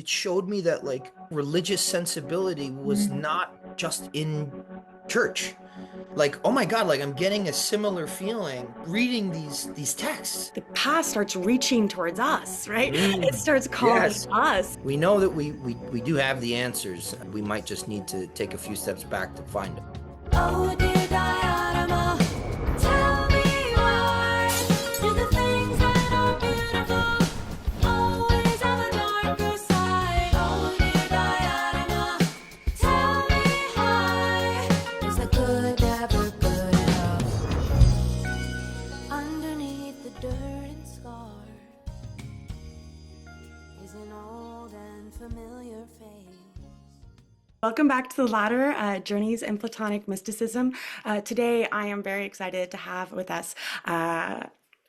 it showed me that like religious sensibility was not just in church. Like, oh my God, like I'm getting a similar feeling reading these texts. The past starts reaching towards us, right? It starts calling Yes. us. We know that we do have the answers. We might just need to take a few steps back to find them. Oh, dear Diana, tell me why do the things that are beautiful always have a darker side? Oh, dear Diana, tell me why is the good never good enough? Underneath the dirt and scar is an old and familiar face. Welcome back to the Ladder, Journeys in Platonic Mysticism. Today, I am very excited to have with us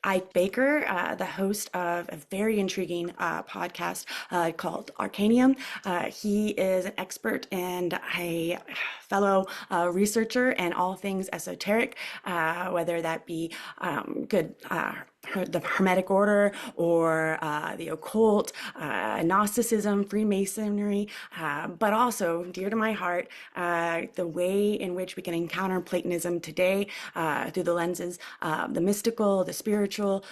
Ike Baker, the host of a very intriguing podcast called Arcanvm. He is an expert and a fellow researcher in all things esoteric, whether that be good the Hermetic Order or the occult, Gnosticism, Freemasonry, but also dear to my heart, the way in which we can encounter Platonism today through the lenses of the mystical, the spiritual,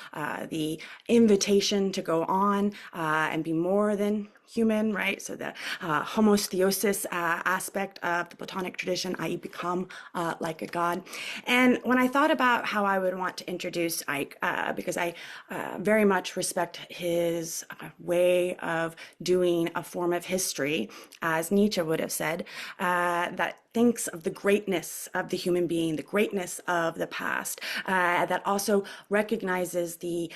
the invitation to go on and be more than human, right? So the homotheosis aspect of the Platonic tradition, i.e. become like a god. And when I thought about how I would want to introduce Ike, because I very much respect his way of doing a form of history, as Nietzsche would have said, that thinks of the greatness of the human being, the greatness of the past, that also recognizes the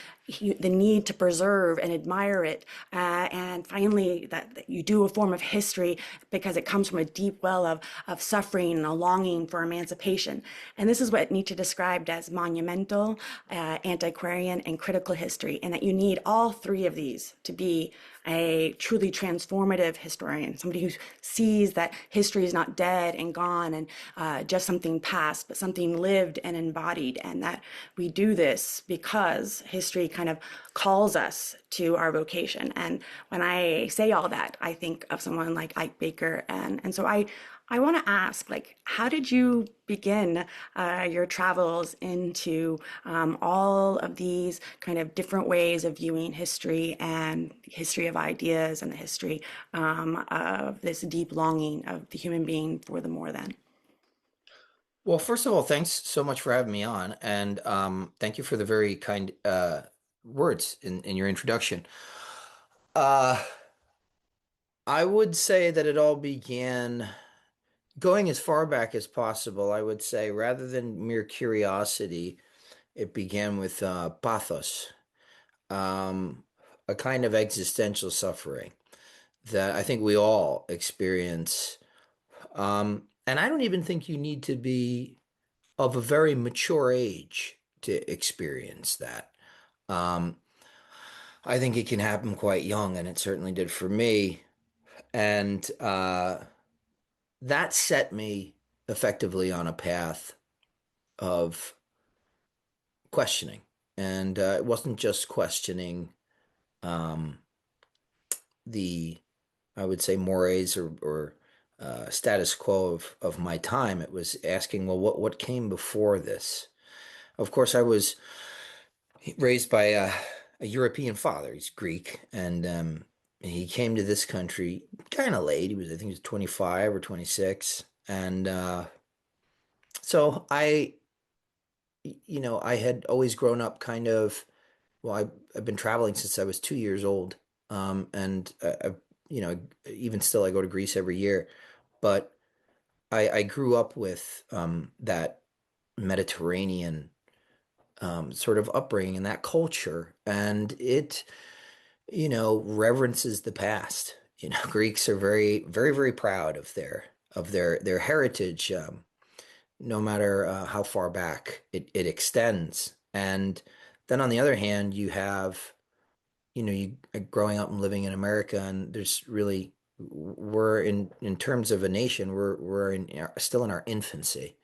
need to preserve and admire it, and finally that you do a form of history because it comes from a deep well of suffering and a longing for emancipation. And this is what Nietzsche described as monumental, antiquarian, and critical history, and that you need all three of these to be a truly transformative historian, somebody who sees that history is not dead and gone and just something past, but something lived and embodied, and that we do this because history kind of calls us to our vocation. And when I say all that, I think of someone like Ike Baker, and so I want to ask, like, how did you begin your travels into all of these kind of different ways of viewing history and history of ideas and the history of this deep longing of the human being for the more than? Well, first of all, thanks so much for having me on, and thank you for the very kind words in your introduction. Uh, I would say that it all began going as far back as possible. I would say rather than mere curiosity, it began with pathos, um, a kind of existential suffering that I think we all experience. And I don't even think you need to be of a very mature age to experience that. Um, I think it can happen quite young, and it certainly did for me. And that set me effectively on a path of questioning. And it wasn't just questioning um, the, I would say, mores or status quo of my time. It was asking, well, what came before this? Of course, I was raised by a European father. He's Greek, and he came to this country kind of late. I think he was 25 or 26, and so I had always grown up kind of. Well, I've been traveling since I was 2 years old, and even still, I go to Greece every year, but I grew up with that Mediterranean sort of upbringing and that culture, and it reverences the past. Greeks are very, very, very proud of their heritage, no matter how far back it extends. And then on the other hand, you have, you growing up and living in America, and there's really we're in terms of a nation, still in our infancy.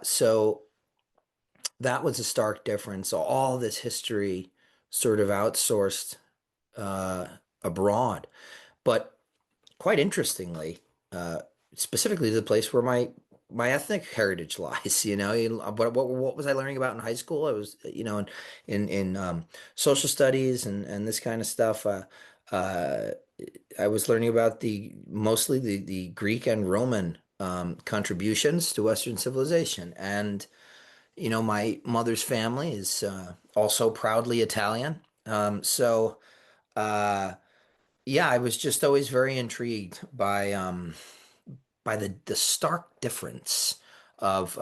So that was a stark difference. So all this history sort of outsourced uh, abroad. But quite interestingly, uh, specifically the place where my ethnic heritage lies. What was I learning about in high school? I was, in social studies and this kind of stuff. Uh, I was learning about the mostly the Greek and Roman contributions to Western civilization, and my mother's family is also proudly Italian. So. Uh, yeah, I was just always very intrigued by the stark difference of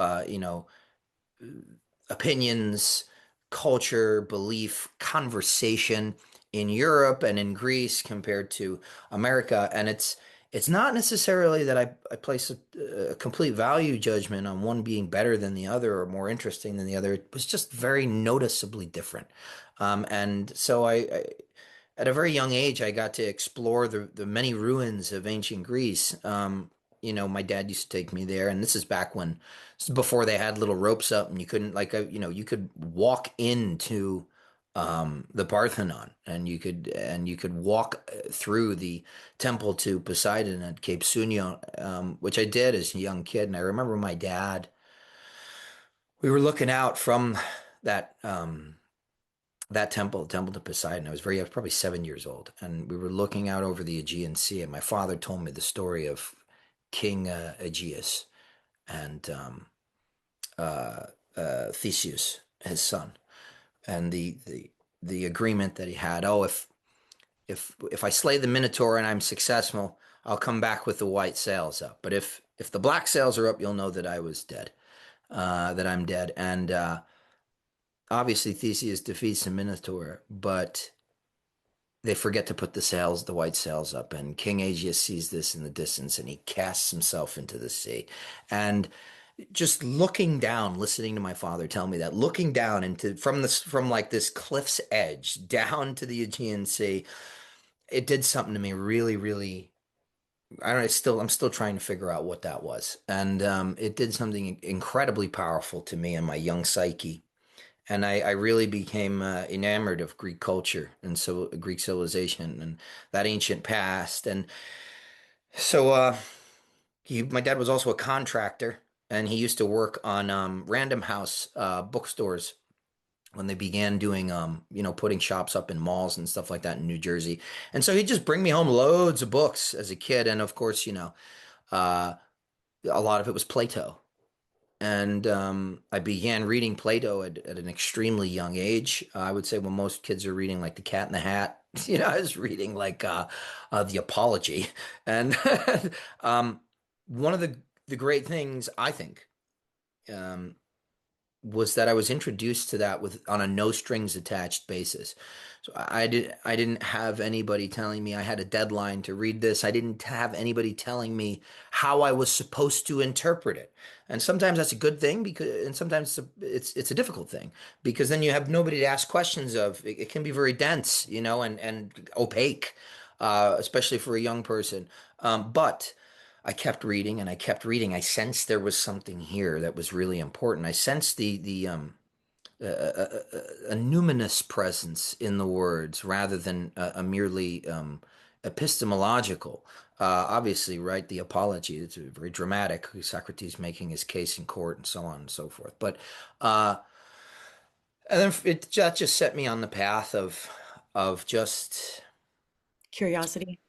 opinions, culture, belief, conversation in Europe and in Greece compared to America. And it's not necessarily that I place a complete value judgment on one being better than the other or more interesting than the other. It was just very noticeably different. And so at a very young age, I got to explore the many ruins of ancient Greece. My dad used to take me there, and this is before they had little ropes up, and you couldn't you could walk into the Parthenon, and you could walk through the temple to Poseidon at Cape Sunio, which I did as a young kid. And I remember my dad. We were looking out from that. That temple to Poseidon. I was probably 7 years old, and we were looking out over the Aegean Sea. And my father told me the story of King Aegeus and Theseus, his son, and the agreement that he had. Oh, if I slay the Minotaur and I'm successful, I'll come back with the white sails up. But if the black sails are up, you'll know that I was dead, that I'm dead. And obviously Theseus defeats the Minotaur, but they forget to put the white sails up, and King Aegeus sees this in the distance, and he casts himself into the sea. And just looking down, listening to my father tell me that, looking down from like this cliff's edge down to the Aegean Sea, it did something to me really, really. I don't know. I'm still trying to figure out what that was, and it did something incredibly powerful to me and my young psyche. And I really became enamored of Greek culture and so Greek civilization and that ancient past. And so my dad was also a contractor, and he used to work on Random House bookstores when they began doing, putting shops up in malls and stuff like that in New Jersey. And so he'd just bring me home loads of books as a kid. And of course, uh, a lot of it was Plato. And I began reading Plato at an extremely young age. I would say when most kids are reading like The Cat in the Hat, I was reading like the Apology. And one of the great things I think um, was that I was introduced to that with on a no strings attached basis. So I didn't have anybody telling me I had a deadline to read this. I didn't have anybody telling me how I was supposed to interpret it. And sometimes that's a good thing and sometimes it's a difficult thing because then you have nobody to ask questions of. It can be very dense, and opaque, especially for a young person. But I kept reading and I kept reading. I sensed there was something here that was really important. I sensed the a numinous presence in the words rather than a merely epistemological. Obviously, right? The apology, it's very dramatic. Socrates making his case in court and so on and so forth. But uh, and then that just set me on the path of just Curiosity.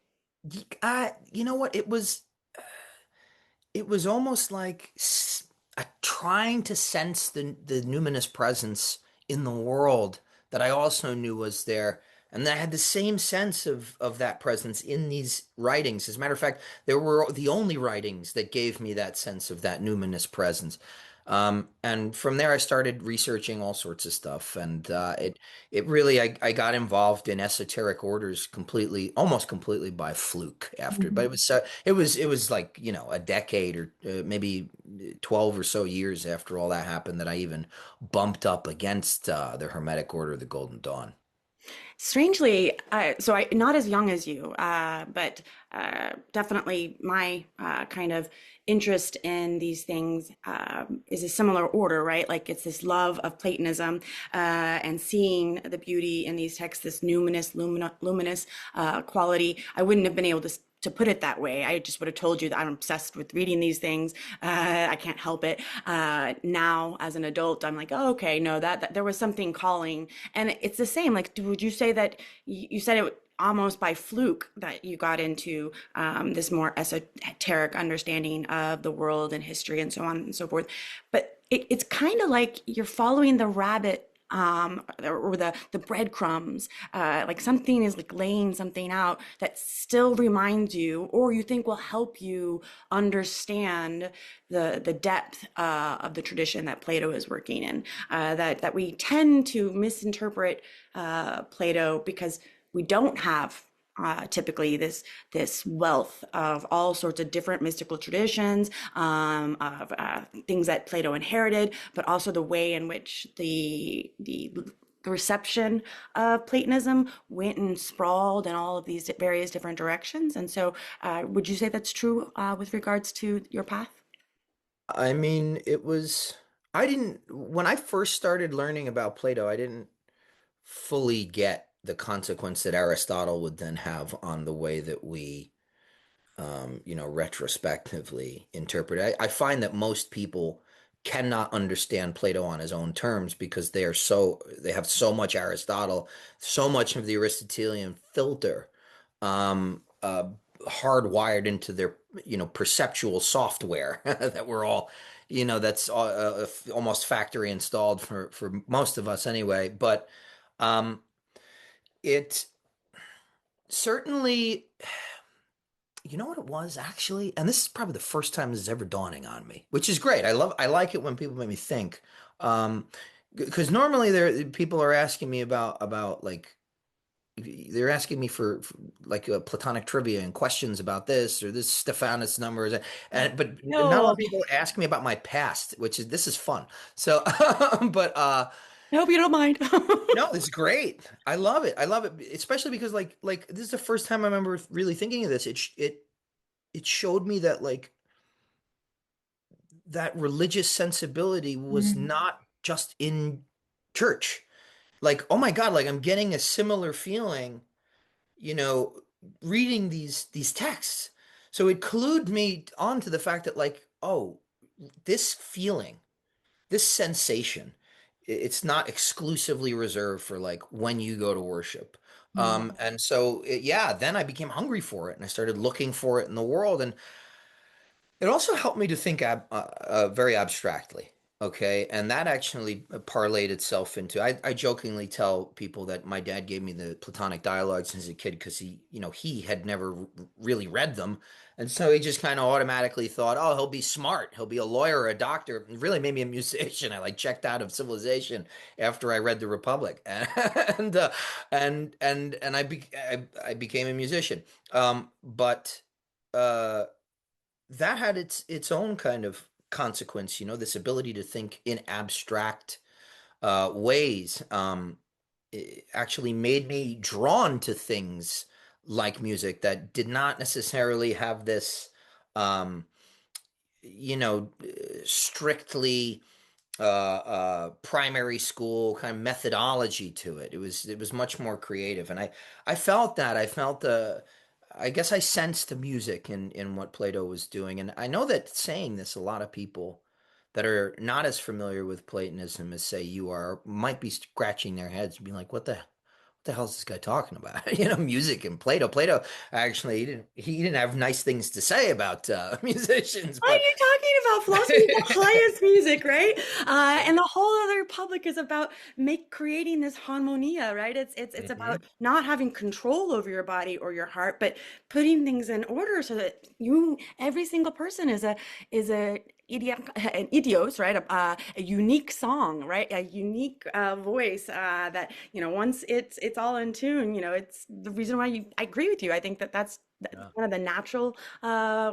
you know what it was almost like trying to sense the numinous presence in the world that I also knew was there. And I had the same sense of that presence in these writings. As a matter of fact, they were the only writings that gave me that sense of that numinous presence. And from there, I started researching all sorts of stuff, and it really I got involved in esoteric orders completely, almost completely by fluke after. But it was like a decade or maybe 12 or so years after all that happened that I even bumped up against the Hermetic Order of the Golden Dawn. Strangely, so I not as young as you, but definitely my kind of interest in these things is a similar order, right? Like it's this love of Platonism and seeing the beauty in these texts, this luminous quality. I wouldn't have been able to put it that way. I just would have told you that I'm obsessed with reading these things. I can't help it. Now, as an adult, I'm like, oh, okay, no, that there was something calling, and it's the same. Like, would you say that you said it almost by fluke that you got into this more esoteric understanding of the world and history and so on and so forth? But it's kind of like you're following the rabbit or the breadcrumbs, like something is like laying something out that still reminds you, or you think will help you understand the depth of the tradition that Plato is working in. That we tend to misinterpret Plato because we don't have typically this wealth of all sorts of different mystical traditions, of things that Plato inherited, but also the way in which the reception of Platonism went and sprawled in all of these various different directions. And so, would you say that's true with regards to your path? I mean, I didn't, when I first started learning about Plato, I didn't fully get the consequence that Aristotle would then have on the way that we, retrospectively interpret it. I find that most people cannot understand Plato on his own terms because they have so much Aristotle, so much of the Aristotelian filter, um, uh, hardwired into their, perceptual software that we're all, that's almost factory installed for most of us anyway. But um, it certainly, you know what it was actually, and this is probably the first time this is ever dawning on me, which is great. I like it when people make me think, um, because normally people are asking me about like they're asking me for like Platonic trivia and questions about this or this Stephanus numbers, but not a lot No, of people ask me about my past, which is this is fun. So, but I hope you don't mind. no, it's great. I love it. I love it, especially because like this is the first time I remember really thinking of this. It showed me that like that religious sensibility was Mm. not just in church. Like, oh my God, like I'm getting a similar feeling, you know, reading these texts. So it clued me onto the fact that like, oh, this feeling, this sensation, it's not exclusively reserved for like when you go to worship. And so yeah, then I became hungry for it and I started looking for it in the world. And it also helped me to think very abstractly. Okay. And that actually parlayed itself into, I jokingly tell people that my dad gave me the Platonic dialogues as a kid because he had never really read them. And so he just kind of automatically thought, oh, he'll be smart. He'll be a lawyer or a doctor. It really made me a musician. I like checked out of civilization after I read the Republic. And, I became a musician. But, that had its own kind of consequence, this ability to think in abstract ways. It actually made me drawn to things like music that did not necessarily have this, um, strictly primary school kind of methodology to it. It was much more creative, and I felt that I felt the I guess I sensed the music in what Plato was doing, and I know that saying this, a lot of people that are not as familiar with Platonism as say you are might be scratching their heads and being like, "What the hell is this guy talking about?" Music and Plato. Plato actually he didn't have nice things to say about musicians, What are but you talking about? Philosophy is the highest music, right? And the whole other public is about creating this harmonia, right? It's Mhm. about not having control over your body or your heart, but putting things in order so that every single person is a an idios, right? A unique song, right? A unique voice that once it's all in tune, it's the reason why I agree with you. I think that that's Yeah. one of the natural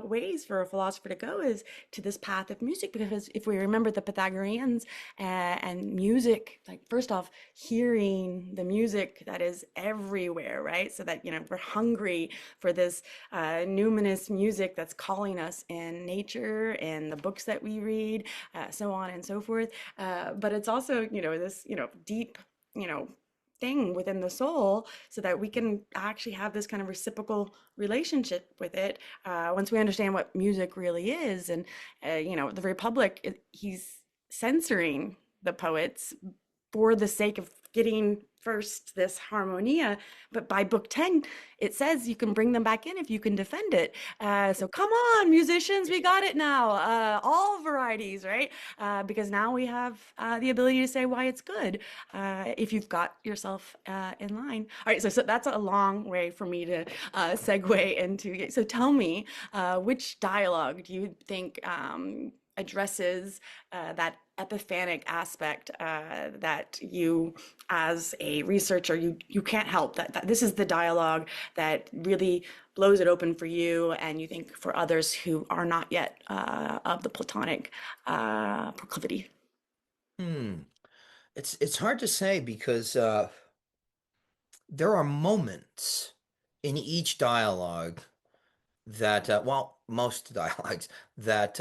ways for a philosopher to go is to this path of music. Because if we remember the Pythagoreans and music, like first off, hearing the music that is everywhere, right? So that, we're hungry for this numinous music that's calling us in nature and the books that we read, so on and so forth. But it's also, this, deep, you know, thing within the soul so that we can actually have this kind of reciprocal relationship with it once we understand what music really is. And the Republic, he's censoring the poets for the sake of getting first this harmonia, but by book 10 it says you can bring them back in if you can defend it. So come on, musicians, we got it now, all varieties, right? Because now we have the ability to say why it's good, if you've got yourself in line. All right, so that's a long way for me to segue into. So tell me, which dialogue do you think addresses that epiphanic aspect that you, as a researcher, you can't help that this is the dialogue that really blows it open for you, and you think for others who are not yet of the Platonic proclivity? Hmm. It's hard to say because there are moments in each dialogue that well, most dialogues that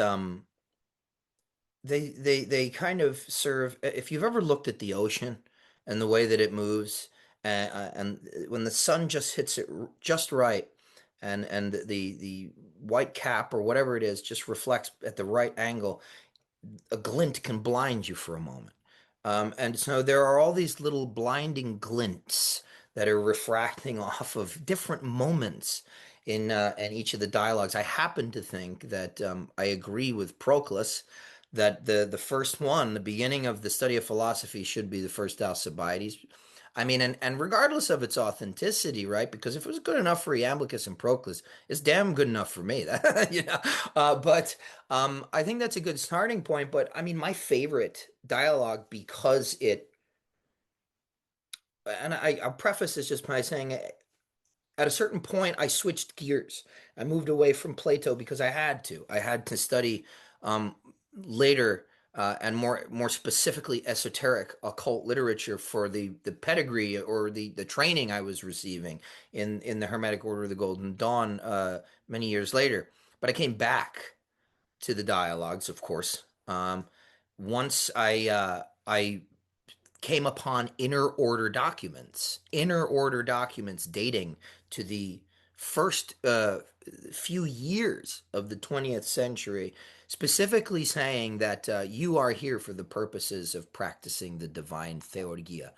they kind of serve. If you've ever looked at the ocean and the way that it moves, and when the sun just hits it just right, and the white cap or whatever it is just reflects at the right angle, a glint can blind you for a moment. And so there are all these little blinding glints that are refracting off of different moments in each of the dialogues. I happen to think that I agree with Proclus that the first one, the beginning of the study of philosophy, should be the first Alcibiades. I mean, and regardless of its authenticity, right? Because if it was good enough for Iamblichus and Proclus, it's damn good enough for me. But I think that's a good starting point. But I mean, my favorite dialogue because and I'll preface this just by saying, at a certain point, I switched gears. I moved away from Plato because I had to. I had to study um, later and more specifically esoteric occult literature for the pedigree or the training I was receiving in the Hermetic Order of the Golden Dawn many years later. But I came back to the dialogues, of course. Once I came upon inner order documents dating to the first few years of the 20th century, specifically saying that you are here for the purposes of practicing the divine theurgia.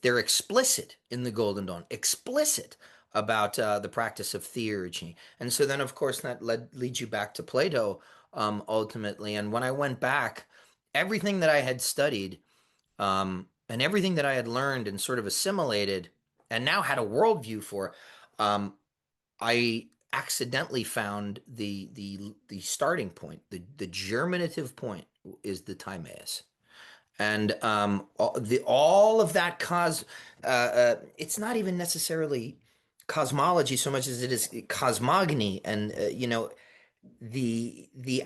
They're explicit in the Golden Dawn, explicit about the practice of theurgy, and so then of course that leads you back to Plato ultimately. And when I went back, everything that I had studied and everything that I had learned and sort of assimilated and now had a worldview for, um, I accidentally found the starting point, the germinative point is the Timaeus. And all of that it's not even necessarily cosmology so much as it is cosmogony, and the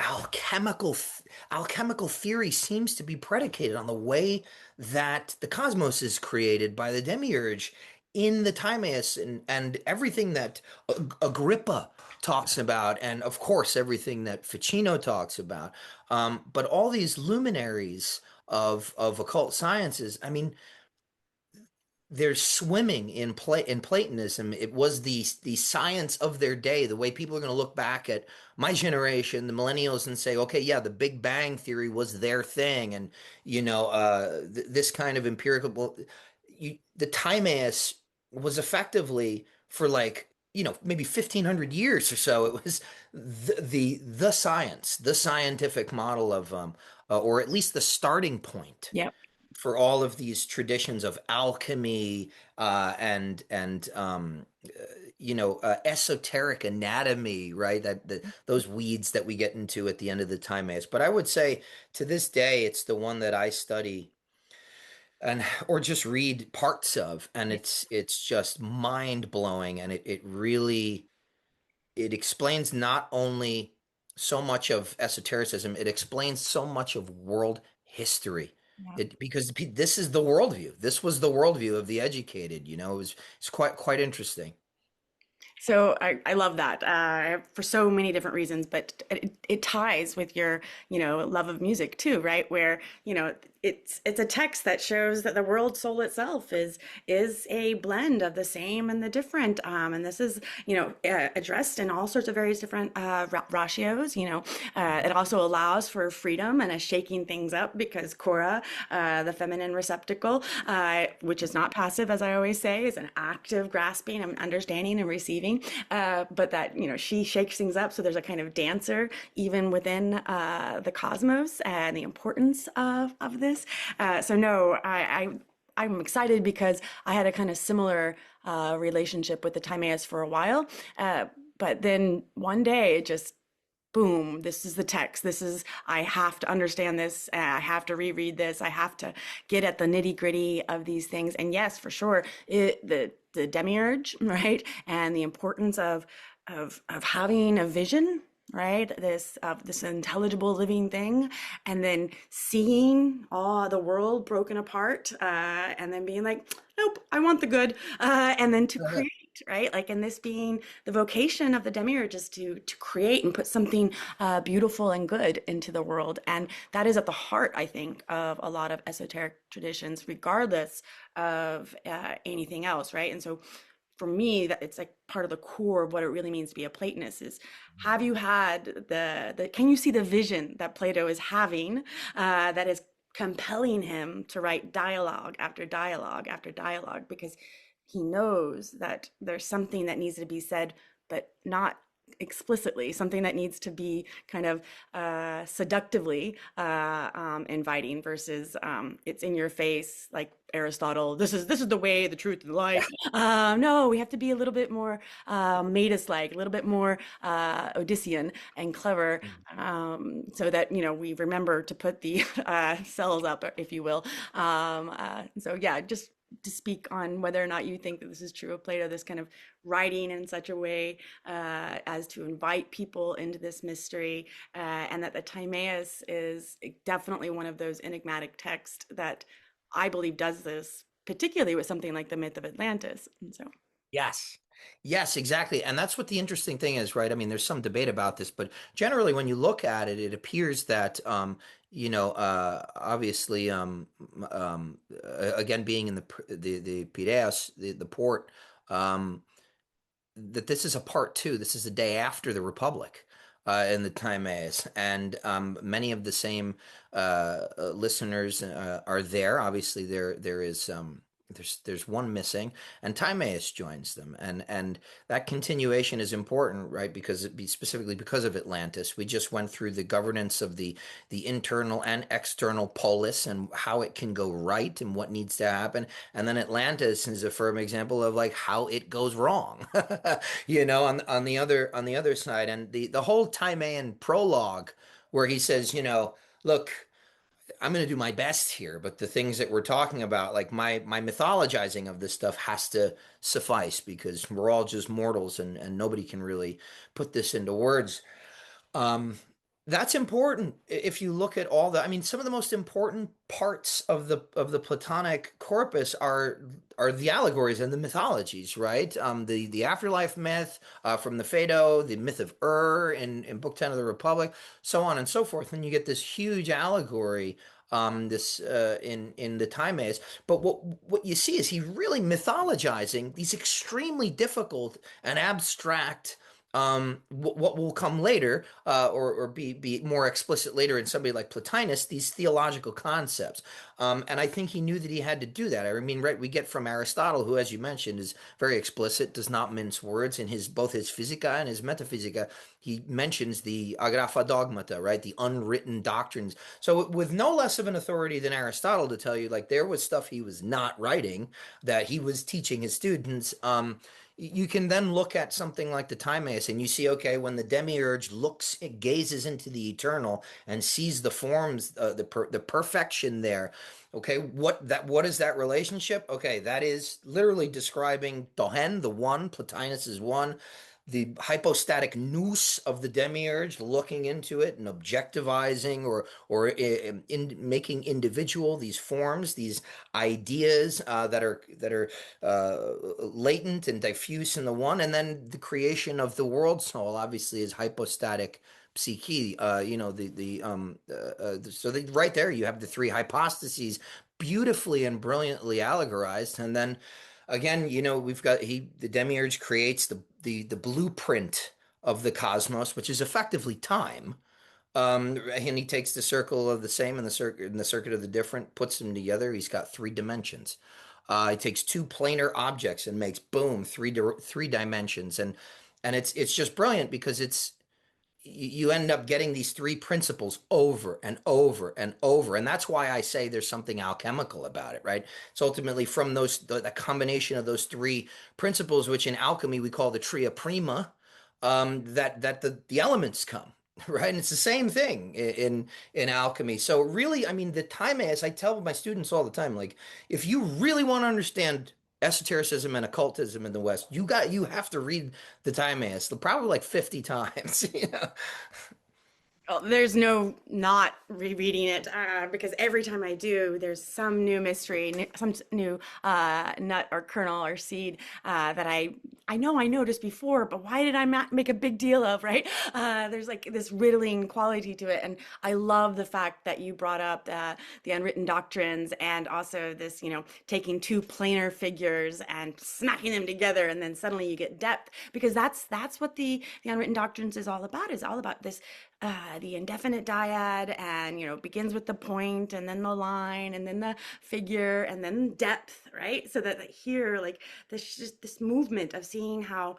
alchemical theory seems to be predicated on the way that the cosmos is created by the demiurge in the Timaeus, and everything that Agrippa talks about, and of course everything that Ficino talks about. But all these luminaries of occult sciences, I mean, they're swimming in Platonism. It was the science of their day. The way people are going to look back at my generation, the millennials, and say, okay, yeah, the Big Bang theory was their thing, and this kind of empirical. Well, the Timaeus was effectively for like maybe 1,500 years or so. It was the science, the scientific model of or at least the starting point Yep. for all of these traditions of alchemy and esoteric anatomy, right? That those weeds that we get into at the end of the Timaeus. But I would say to this day, it's the one that I study and or just read parts of, and it's just mind blowing, and it really it explains not only so much of esotericism, it explains so much of world history. Yeah. It because this is the worldview. This was the worldview of the educated. It's quite interesting. So I love that for so many different reasons, but it ties with your, love of music too, right? Where, it's a text that shows that the world soul itself is a blend of the same and the different. And this is, addressed in all sorts of various different ratios. It also allows for freedom and a shaking things up because Cora, the feminine receptacle, which is not passive, as I always say, is an active grasping and understanding and receiving. But that, she shakes things up. So there's a kind of dancer even within the cosmos and the importance of this. So no, I'm excited because I had a kind of similar relationship with the Timaeus for a while. But then one day it just boom, this is the text. I have to understand this. I have to reread this. I have to get at the nitty gritty of these things. And yes, for sure, the demiurge, right? And the importance of having a vision, right? This intelligible living thing, and then seeing all the world broken apart, and then being like, nope, I want the good, and then to create, right? Like, and this being the vocation of the demiurge is to create and put something beautiful and good into the world, and that is at the heart, I think, of a lot of esoteric traditions, regardless of anything else, right? And so for me, that it's like part of the core of what it really means to be a Platonist is, have you had the can you see the vision that Plato is having, that is compelling him to write dialogue after dialogue after dialogue, because he knows that there's something that needs to be said, but not explicitly, something that needs to be kind of seductively inviting versus it's in your face, like Aristotle. This is the way, the truth, and the life. No, we have to be a little bit more Matus-like, a little bit more Odyssean and clever, so that we remember to put the cells up, if you will. So yeah, just to speak on whether or not you think that this is true of Plato, this kind of writing in such a way as to invite people into this mystery, and that the Timaeus is definitely one of those enigmatic texts that I believe does this, particularly with something like the myth of Atlantis. And so, Yes. Yes, exactly. And that's what the interesting thing is, right? I mean, there's some debate about this, but generally when you look at it, it appears that obviously again being in the Piraeus, the port, um that this is a part two. This is the day after the Republic, in the Timaeus, and many of the same listeners are there. Obviously, there is there's one missing, and Timaeus joins them, and that continuation is important, right? Because specifically because of Atlantis, we just went through the governance of the internal and external polis and how it can go right and what needs to happen, and then Atlantis is a firm example of like how it goes wrong, on the other side, and the whole Timaean prologue where he says, look, I'm going to do my best here, but the things that we're talking about, like my mythologizing of this stuff, has to suffice because we're all just mortals, and nobody can really put this into words. Um, that's important. If you look at I mean, some of the most important parts of the Platonic corpus are the allegories and the mythologies, right? The afterlife myth from the Phaedo, the myth of in Book 10 of the Republic, so on and so forth. And you get this huge allegory, this in the Timaeus. But what you see is he really mythologizing these extremely difficult and abstract, what will come later, or be more explicit later in somebody like Plotinus, these theological concepts. And I think he knew that he had to do that. I mean, right, we get from Aristotle, who, as you mentioned, is very explicit, does not mince words in both his Physica and his Metaphysica. He mentions the agrapha dogmata, right, the unwritten doctrines. So with no less of an authority than Aristotle to tell you, like, there was stuff he was not writing that he was teaching his students. You can then look at something like the Timaeus and you see, okay, when the demiurge it gazes into the eternal and sees the forms, the perfection there. Okay, what is that relationship? Okay, that is literally describing Dohen, the one. Plotinus is one. the hypostatic nous of the demiurge, looking into it and objectivizing or making individual these forms, these ideas that are latent and diffuse in the one, and then the creation of the world soul obviously is hypostatic psyche. Right there you have the three hypostases beautifully and brilliantly allegorized, and then again, we've got the demiurge creates the blueprint of the cosmos, which is effectively time. And he takes the circle of the same and the circuit of the different, puts them together. He's got three dimensions. He takes two planar objects and makes boom three dimensions, and it's just brilliant because you end up getting these three principles over and over and over. And that's why I say there's something alchemical about it, right? It's ultimately from the combination of those three principles, which in alchemy we call the tria prima, that the elements come. Right. And it's the same thing in alchemy. So really, I mean, the Timaeus, I tell my students all the time, like, if you really want to understand esotericism and occultism in the West, you have to read the Timaeus, probably like 50 times. Well, there's no not rereading it because every time I do, there's some new mystery, some new nut or kernel or seed that I know I noticed before, but why did I make a big deal of, right? There's like this riddling quality to it, and I love the fact that you brought up the unwritten doctrines and also this, taking two planar figures and smacking them together, and then suddenly you get depth, because that's what the unwritten doctrines is all about. Is all about this the indefinite dyad, and begins with the point and then the line and then the figure and then depth, right? So that here, like, this just this movement of seeing how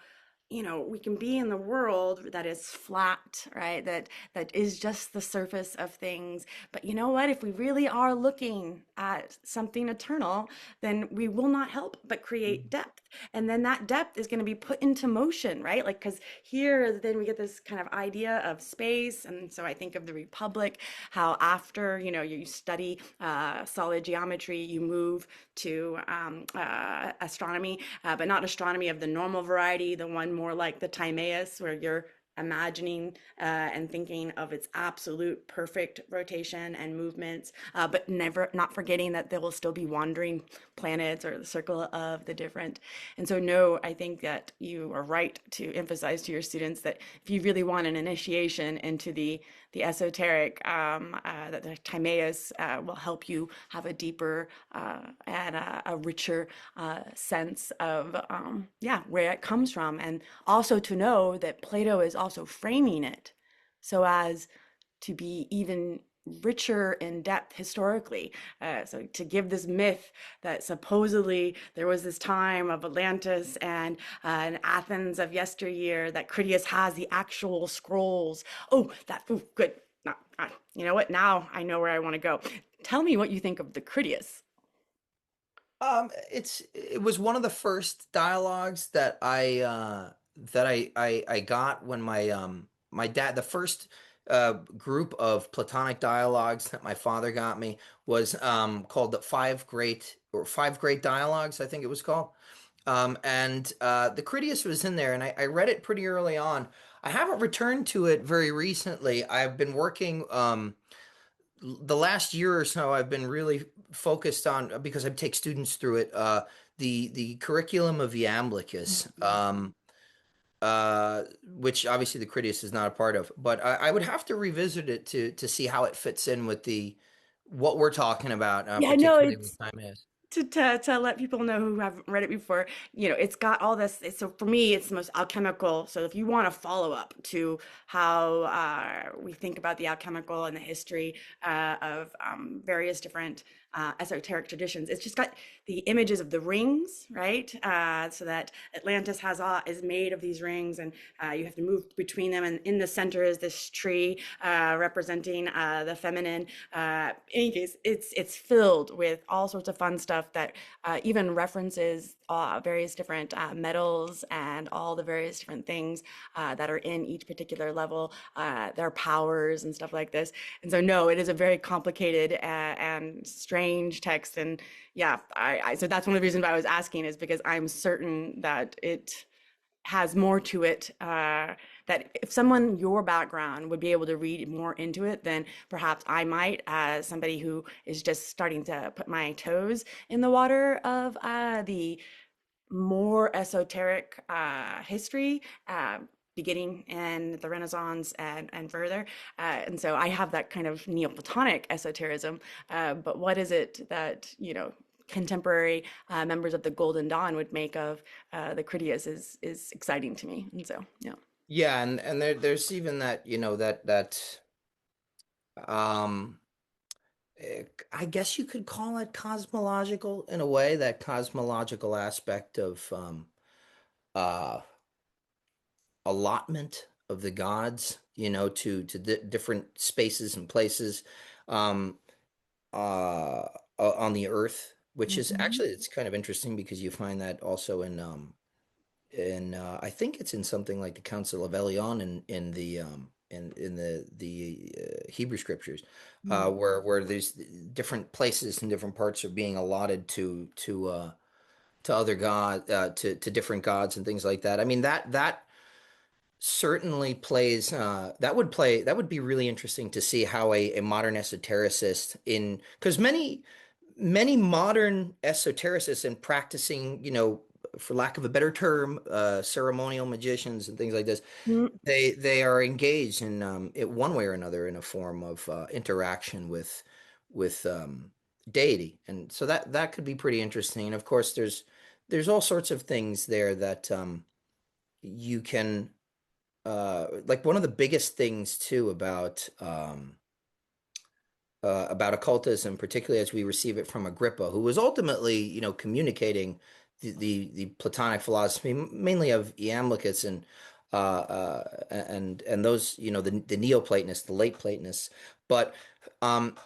we can be in the world that is flat, right? That is just the surface of things. But you know what? If we really are looking at something eternal, then we will not help but create depth. And then that depth is going to be put into motion, right? Like, because here, then we get this kind of idea of space. And so I think of the Republic, how after, you study solid geometry, you move to astronomy, but not astronomy of the normal variety, the one more like the Timaeus, where you're imagining and thinking of its absolute perfect rotation and movements, but not forgetting that there will still be wandering planets or the circle of the different. And so, no, I think that you are right to emphasize to your students that if you really want an initiation into the esoteric, that the Timaeus will help you have a deeper and a richer sense of where it comes from, and also to know that Plato is also framing it so as to be even richer in depth historically. So to give this myth that supposedly there was this time of Atlantis and Athens of yesteryear, that Critias has the actual scrolls. Good. No, you know what? Now I know where I want to go. Tell me what you think of the Critias. It was one of the first dialogues that I got when my dad, the first group of Platonic dialogues that my father got me was called the Five Great Dialogues, I think it was called. And the Critias was in there, and I read it pretty early on. I haven't returned to it very recently. I've been working the last year or so. I've been really focused on, because I take students through it, the curriculum of Iamblichus. Which obviously the Critias is not a part of, but I would have to revisit it to see how it fits in with the what we're talking about, Yeah, no, particularly with it's time is. to let people know who haven't read it before, it's got all this. So for me, it's the most alchemical. So if you want a follow up to how we think about the alchemical and the history of various different esoteric traditions, it's just got the images of the rings, right? So that Atlantis is made of these rings, and you have to move between them. And in the center is this tree representing the feminine. In any case, it's filled with all sorts of fun stuff that even references various different metals and all the various different things that are in each particular level, their powers and stuff like this. And so, no, it is a very complicated and strange text. And yeah, so that's one of the reasons why I was asking, is because I'm certain that has more to it, that if someone your background would be able to read more into it than perhaps I might, as somebody who is just starting to put my toes in the water of the more esoteric history, beginning in the Renaissance and further. And so I have that kind of Neoplatonic esotericism. But what is it that, contemporary members of the Golden Dawn would make of the Critias is exciting to me. And so, yeah. Yeah, and there's even that, um I guess you could call it cosmological in a way, that cosmological aspect of uh allotment of the gods, to different spaces and places um on the earth, which is Mhm. actually, it's kind of interesting because you find that also in I think it's in something like the Council of Elyon in the in the Hebrew scriptures, Mm. where there's different places and different parts are being allotted to other god to different gods and things like that. I mean, that certainly plays that would be really interesting to see how a modern esotericist, in because many modern esotericists and practicing, for lack of a better term, ceremonial magicians and things like this, Mm. they are engaged in, it one way or another, in a form of interaction with deity, and so that could be pretty interesting. And of course, there's all sorts of things there that you can, like one of the biggest things too about occultism, particularly as we receive it from Agrippa, who was ultimately, communicating the Platonic philosophy, mainly of Iamblichus and those, the Neoplatonists, the late Platonists. But um,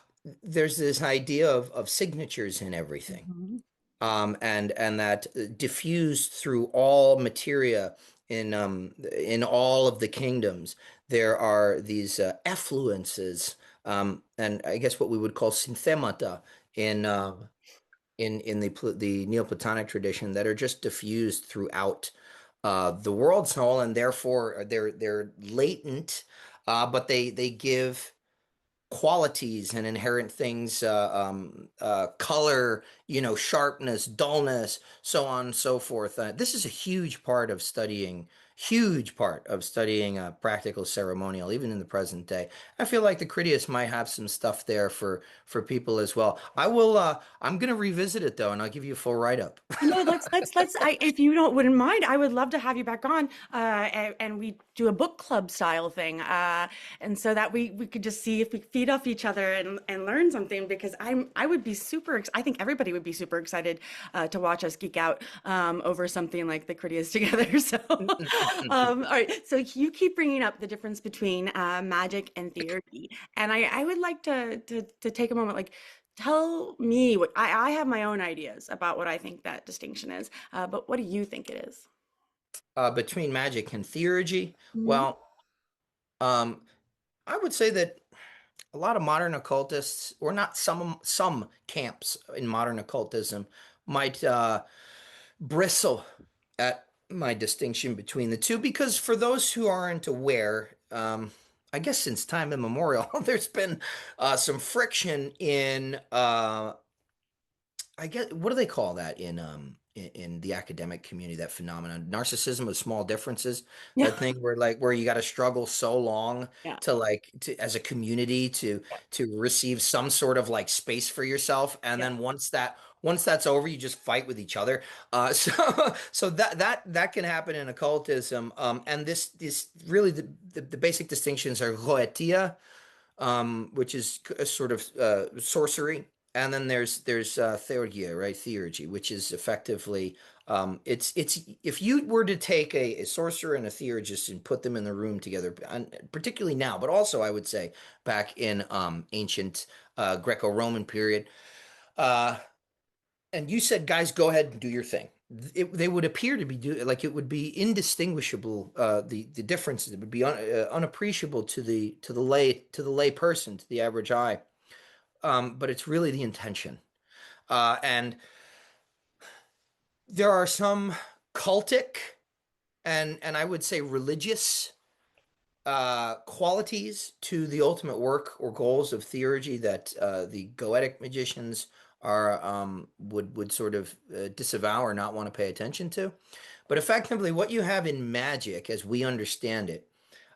there's this idea of signatures in everything, Mhm. and that diffused through all materia in all of the kingdoms, there are these effluences, and I guess what we would call synthemata in in the Neoplatonic tradition, that are just diffused throughout the world's whole, and therefore they're latent, but they give qualities and inherent things, color, sharpness, dullness, so on and so forth. This is a huge part of studying practical ceremonial, even in the present day. I feel like the Critias might have some stuff there for people as well. I'm going to revisit it though, and I'll give you a full write-up. If you don't wouldn't mind, I would love to have you back on, and we do a book club style thing, and so that we could just see if we feed off each other and learn something. Because I would be I think everybody would be super excited to watch us geek out over something like the Critias together. So, all right. So you keep bringing up the difference between magic and theurgy, and I would like to take a moment, like. Tell me what I have my own ideas about what I think that distinction is, but what do you think it is? Between magic and theurgy, Mhm. well, um, I would say that a lot of modern occultists, or not some camps in modern occultism, might bristle at my distinction between the two, because for those who aren't aware, I guess since time immemorial, there's been some friction in, I guess, what do they call that in the academic community, that phenomenon? Narcissism of small differences. Yeah, That thing where you got to struggle so long yeah, to as a community to receive some sort of like space for yourself, and yeah. then once that's over, you just fight with each other. So that can happen in occultism. And this really, the basic distinctions are goetia, which is a sort of sorcery, and then there's theurgia, right? Theurgy, which is effectively, it's if you were to take a sorcerer and a theurgist and put them in the room together, and particularly now, but also I would say back in ancient Greco-Roman period, uh, and you said, guys, go ahead and do your thing. They would appear to be like it would be indistinguishable. The differences, it would be unappreciable to the lay person, to the average eye. But it's really the intention. And there are some cultic and I would say religious qualities to the ultimate work or goals of theurgy that the goetic magicians are would sort of disavow or not want to pay attention to. But effectively, what you have in magic, as we understand it,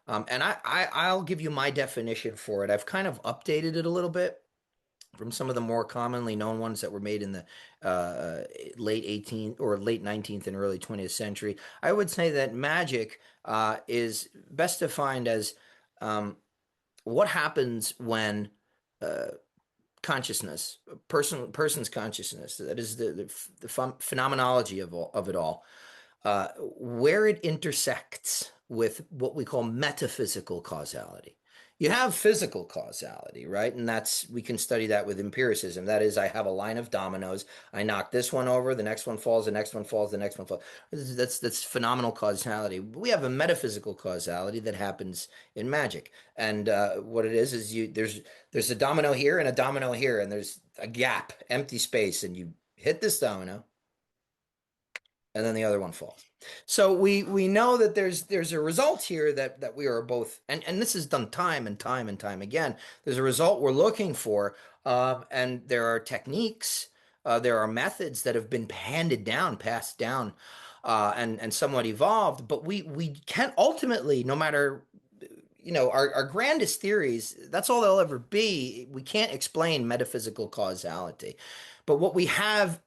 and I'll give you my definition for it. I've kind of updated it a little bit from some of the more commonly known ones that were made in the late 18th or late 19th and early 20th century. I would say that magic is best defined as what happens when uh, consciousness, person's consciousness, that is the phenomenology of it all, where it intersects with what we call metaphysical causality. You have physical causality, right? And that's, we can study that with empiricism. That is, I have a line of dominoes. I knock this one over, the next one falls, the next one falls, the next one falls. That's phenomenal causality. We have a metaphysical causality that happens in magic. And what it is you there's a domino here and a domino here, and there's a gap, empty space, and you hit this domino, and then the other one falls. So we know that there's a result here that we are both, and this is done time and time and time again. There's a result we're looking for, and there are techniques, there are methods that have been handed down, passed down, and somewhat evolved. But we can't ultimately, no matter our grandest theories, that's all they'll ever be. We can't explain metaphysical causality, but what we have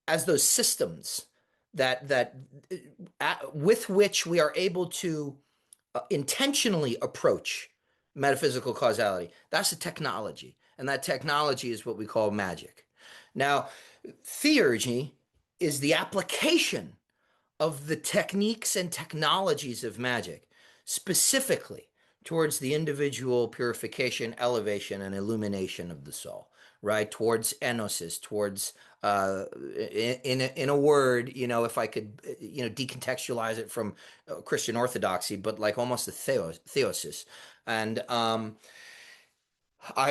as those systems that with which we are able to intentionally approach metaphysical causality. That's a technology, and that technology is what we call magic. Now, theurgy is the application of the techniques and technologies of magic, specifically towards the individual purification, elevation, and illumination of the soul, right? Towards enosis, towards in a word, if I could, decontextualize it from Christian orthodoxy, but like almost a theosis. And I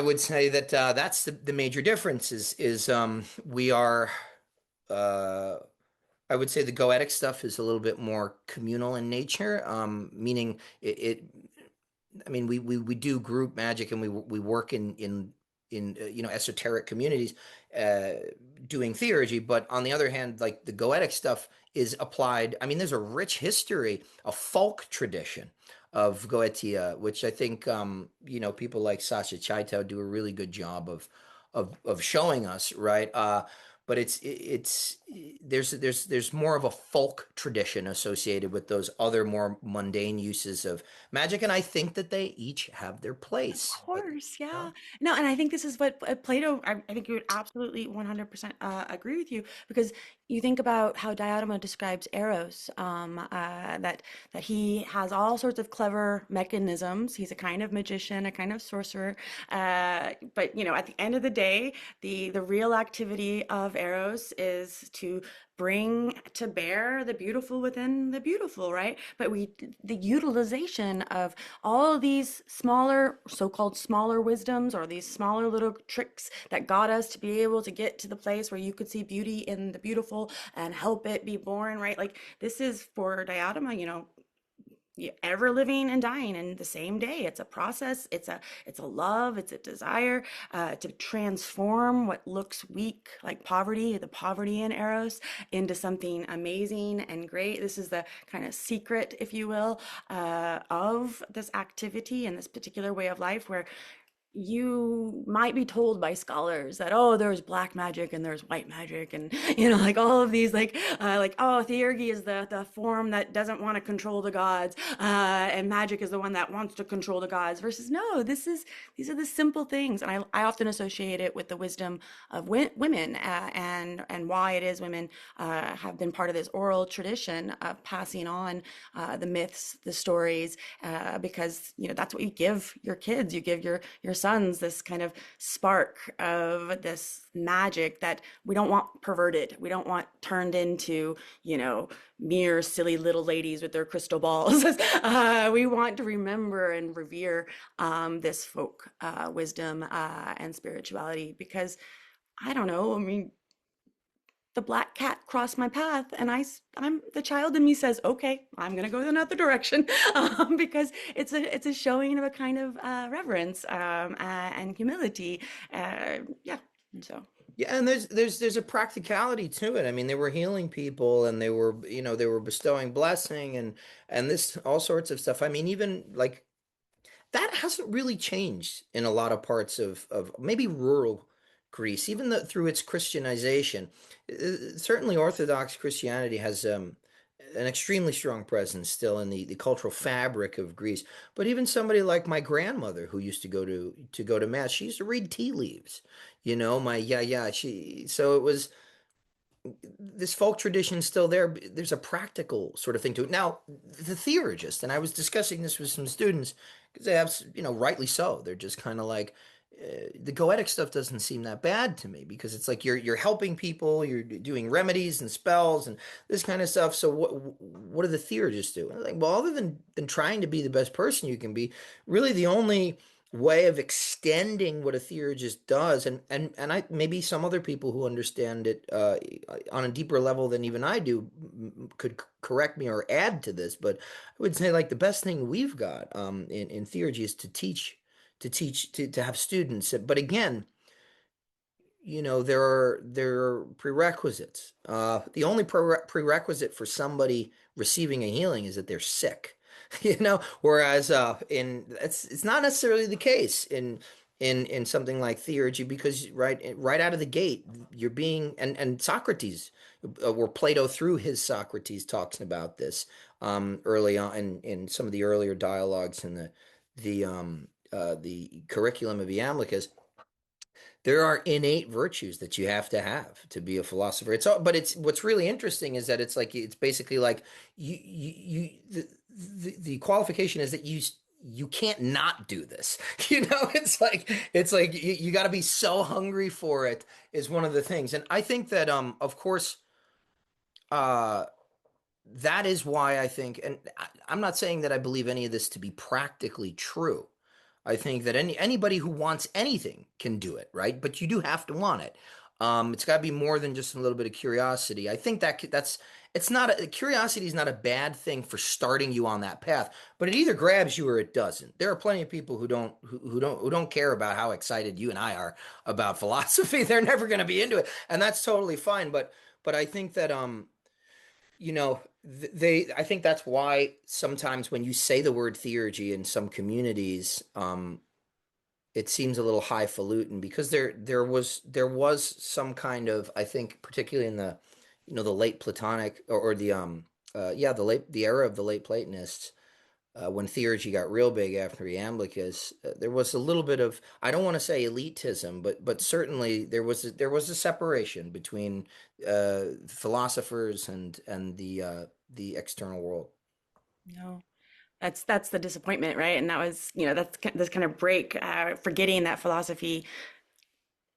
would say that that's the major difference is we are uh, I would say the goetic stuff is a little bit more communal in nature, meaning I mean, we do group magic, and we work in esoteric communities, uh, doing theurgy. But on the other hand, like the goetic stuff is applied. I mean, there's a rich history, a folk tradition of Goetia, which I think people like Sasha Chaitau do a really good job of showing us, right? But it's there's more of a folk tradition associated with those other more mundane uses of magic, and I think that they each have their place. Course, Yeah. yeah. No, and I think this is what Plato, I think you would absolutely 100% agree with you, because you think about how Diotima describes Eros, that he has all sorts of clever mechanisms. He's a kind of magician, a kind of sorcerer. But at the end of the day, the real activity of Eros is to bring to bear the beautiful within the beautiful, right? But the utilization of all of these smaller, so-called smaller wisdoms, or these smaller little tricks that got us to be able to get to the place where you could see beauty in the beautiful and help it be born, right? Like, this is for Diotima, ever living and dying in the same day. It's a process. It's a love. It's a desire to transform what looks weak, like poverty, the poverty in Eros, into something amazing and great. This is the kind of secret, if you will, of this activity and this particular way of life, where you might be told by scholars that, oh, there's black magic and there's white magic, and like all of these, like, oh, theurgy is the form that doesn't want to control the gods, and magic is the one that wants to control the gods, versus no, these are the simple things. And I often associate it with the wisdom of women, and why it is women have been part of this oral tradition of passing on the myths, the stories, because that's what you give your kids. You give your sons this kind of spark of this magic that we don't want perverted. We don't want turned into, mere silly little ladies with their crystal balls. We want to remember and revere this folk wisdom and spirituality, because I don't know. I mean, the black cat crossed my path, and I'm the child in me says, okay, I'm gonna go another direction, because it's a showing of a kind of reverence, and humility. Yeah, and so Yeah, and there's a practicality to it. I mean, they were healing people, and they were, they were bestowing blessing, and this all sorts of stuff. I mean, even like that hasn't really changed in a lot of parts of maybe rural Greece, even though through its Christianization. Certainly, Orthodox Christianity has an extremely strong presence still in the cultural fabric of Greece. But even somebody like my grandmother, who used to go to mass, she used to read tea leaves. My yeah, she so it was this folk tradition still there. There's a practical sort of thing to it. Now, the theurgist, and I was discussing this with some students because they have, rightly so. They're just kind of like, the goetic stuff doesn't seem that bad to me because it's like you're helping people, you're doing remedies and spells and this kind of stuff. So what do the theurgists do? And I'm like, well, other than trying to be the best person you can be, really the only way of extending what a theurgist does, and I maybe some other people who understand it on a deeper level than even I do could correct me or add to this, but I would say like the best thing we've got in theurgy is to have students. But again, there are prerequisites. The only prerequisite for somebody receiving a healing is that they're sick. Whereas in it's not necessarily the case in something like theurgy, because right out of the gate you're being, and Socrates, where Plato through his Socrates talks about this early on in some of the earlier dialogues in the curriculum of Iamblichus. There are innate virtues that you have to be a philosopher. It's all, but it's what's really interesting is that it's basically like you the qualification is that you can't not do this. It's like you got to be so hungry for it is one of the things. And I think that of course uh that is why I think, and I'm not saying that I believe any of this to be practically true. I think that anybody who wants anything can do it, right? But you do have to want it. It's got to be more than just a little bit of curiosity. I think that's it's not curiosity is not a bad thing for starting you on that path, but it either grabs you or it doesn't. There are plenty of people who don't care about how excited you and I are about philosophy. They're never going to be into it, and that's totally fine. But I think that I think that's why sometimes when you say the word theurgy in some communities, it seems a little highfalutin because there was some kind of, I think, particularly in the late Platonic, or the era of the late Platonists, when theurgy got real big after Iamblichus, there was a little bit of, I don't want to say elitism, but certainly there was a separation between philosophers and the external world. no. That's the disappointment, right? And that was, that's this kind of break, forgetting that philosophy,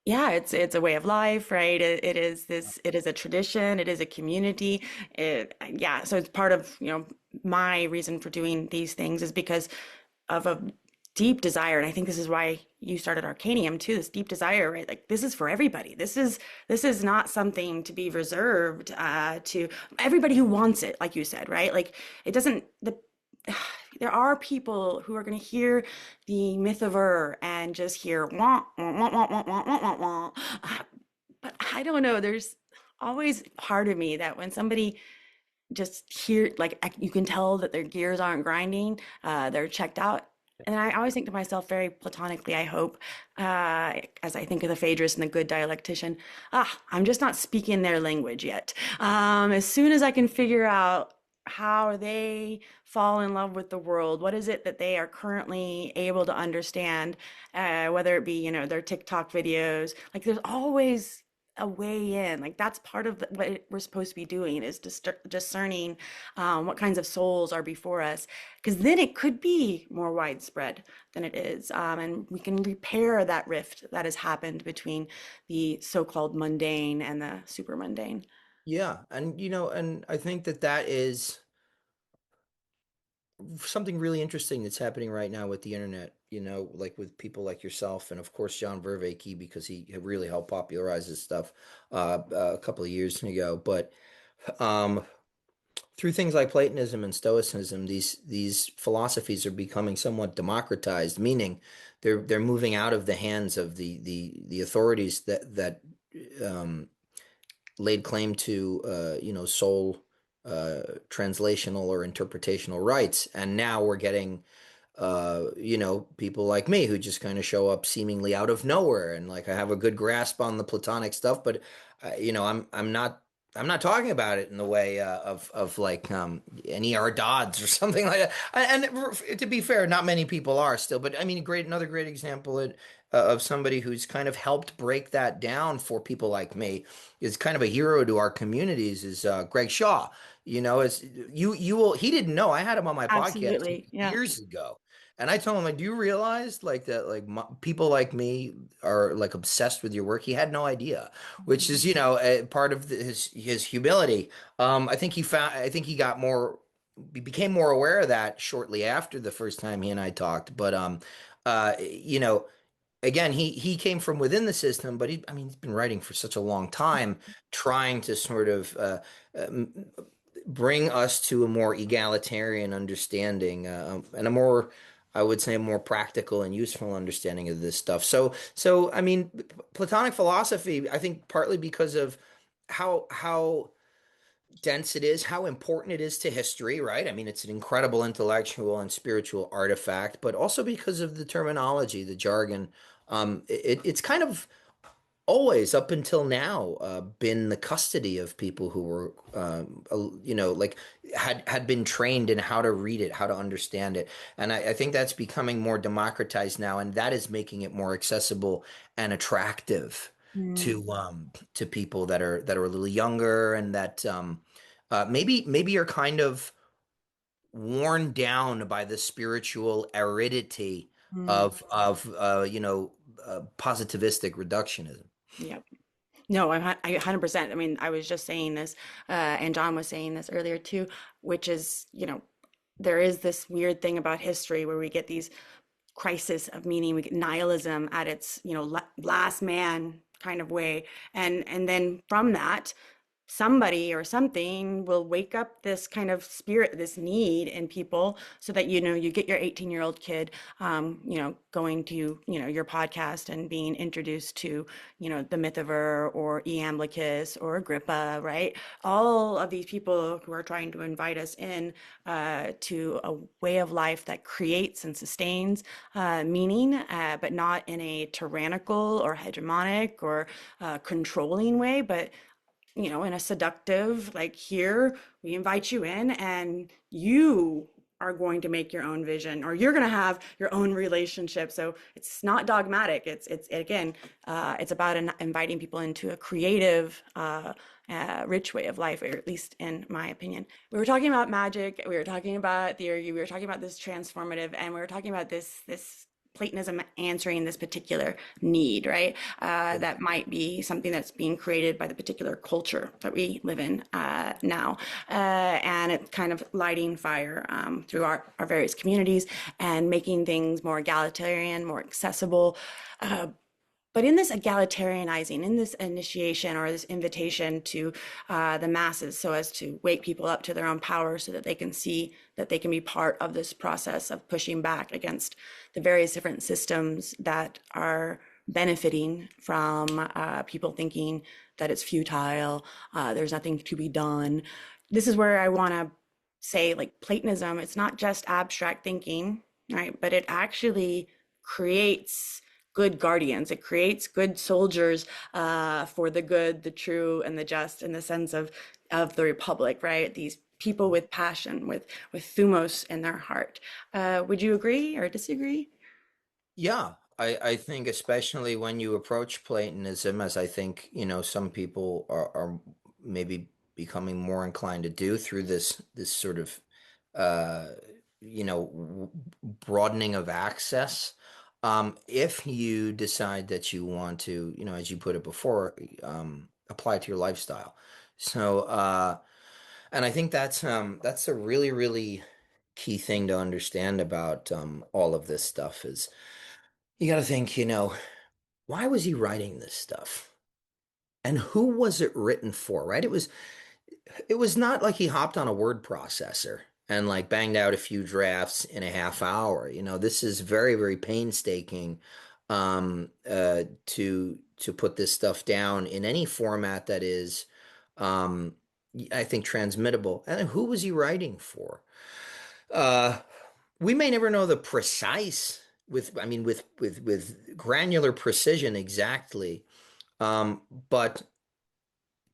yeah, it's a way of life, right? It is a tradition, it is a community. Yeah, so it's part of, my reason for doing these things is because of a deep desire. And I think this is why you started Arcanium too, this deep desire, right? Like this is for everybody. This is not something to be reserved to everybody who wants it, like you said, right? Like it doesn't the there are people who are going to hear the myth of Ur and just hear wah, wah, wah, wah, wah, wah, wah, wah, wah. But I don't know. There's always part of me that when somebody just hear, like you can tell that their gears aren't grinding, they're checked out. And I always think to myself, very platonically, I hope, as I think of the Phaedrus and the good dialectician, I'm just not speaking their language yet. As soon as I can figure out how they fall in love with the world, what is it that they are currently able to understand, whether it be, their TikTok videos, like there's always a way in. Like that's part of we're supposed to be doing is discerning what kinds of souls are before us, because then it could be more widespread than it is, and we can repair that rift that has happened between the so-called mundane and the super mundane. Yeah, and I think that is something really interesting that's happening right now with the internet, like with people like yourself and of course John Vervaeke because he really helped popularize this stuff a couple of years ago. But um, through things like Platonism and Stoicism, these philosophies are becoming somewhat democratized, meaning they're moving out of the hands of the authorities that um, laid claim to sole translational or interpretational rights, and now we're getting people like me who just kind of show up seemingly out of nowhere, and like I have a good grasp on the Platonic stuff, but I'm not talking about it in the way of like an E.R. Dodds or something like that. And to be fair, not many people are still, but I mean, another great example of somebody who's kind of helped break that down for people like me is kind of a hero to our communities is Greg Shaw. As you will, he didn't know I had him on my podcast Absolutely. Yeah. years ago. And I told him, like, do you realize like that, like people like me are like obsessed with your work? He had no idea, which is, part of his humility. I think he got more, he became more aware of that shortly after the first time he and I talked. But, uh, you know, again, he came from within the system, but I mean, he's been writing for such a long time, trying to sort of, um, bring us to a more egalitarian understanding and a more, I would say, a more practical and useful understanding of this stuff. So I mean, Platonic philosophy, I think partly because of how dense it is, how important it is to history, right? I mean, it's an incredible intellectual and spiritual artifact, but also because of the terminology, the jargon. It's kind of always up until now been the custody of people who were like had been trained in how to read it, how to understand it. And I think that's becoming more democratized now, and that is making it more accessible and attractive Mm. to people that are a little younger and that maybe are kind of worn down by the spiritual aridity Mm. of positivistic reductionism. Yep. No, I 100%. I mean, I was just saying this, and John was saying this earlier too, which is, there is this weird thing about history where we get these crisis of meaning, we get nihilism at its, last man kind of way. And then from that, somebody or something will wake up this kind of spirit, this need in people so that, you get your 18-year-old kid, going to, your podcast and being introduced to, the Mythover or Iamblichus or Agrippa, right? All of these people who are trying to invite us in to a way of life that creates and sustains meaning, but not in a tyrannical or hegemonic or controlling way, but in a seductive, like, here, we invite you in and you are going to make your own vision or you're going to have your own relationship. So it's not dogmatic. It's again, it's about inviting people into a creative, rich way of life, or at least in my opinion. We were talking about magic. We were talking about theory. We were talking about this transformative, and we were talking about this Platonism answering this particular need, right? That might be something that's being created by the particular culture that we live in now. And it's kind of lighting fire through our various communities and making things more egalitarian, more accessible. But in this egalitarianizing, in this initiation or this invitation to the masses, so as to wake people up to their own power so that they can see that they can be part of this process of pushing back against the various different systems that are benefiting from people thinking that it's futile, there's nothing to be done. This is where I want to say, like, Platonism, it's not just abstract thinking, right? But it actually creates good guardians. It creates good soldiers for the good, the true, and the just in the sense of the Republic, right? These people with passion, with thumos in their heart. Would you agree or disagree? Yeah, I think especially when you approach Platonism, as I think, some people are maybe becoming more inclined to do through this sort of uh, broadening of access. If you decide that you want to, as you put it before, apply it to your lifestyle. So, and I think that's a really, really key thing to understand about all of this stuff is you got to think, why was he writing this stuff? And who was it written for, right? It was not like he hopped on a word processor and like banged out a few drafts in a half hour. This is very, very painstaking to put this stuff down in any format that is, um, I think, transmittable. And who was he writing for? Uh, we may never know the precise I mean, with granular precision exactly. But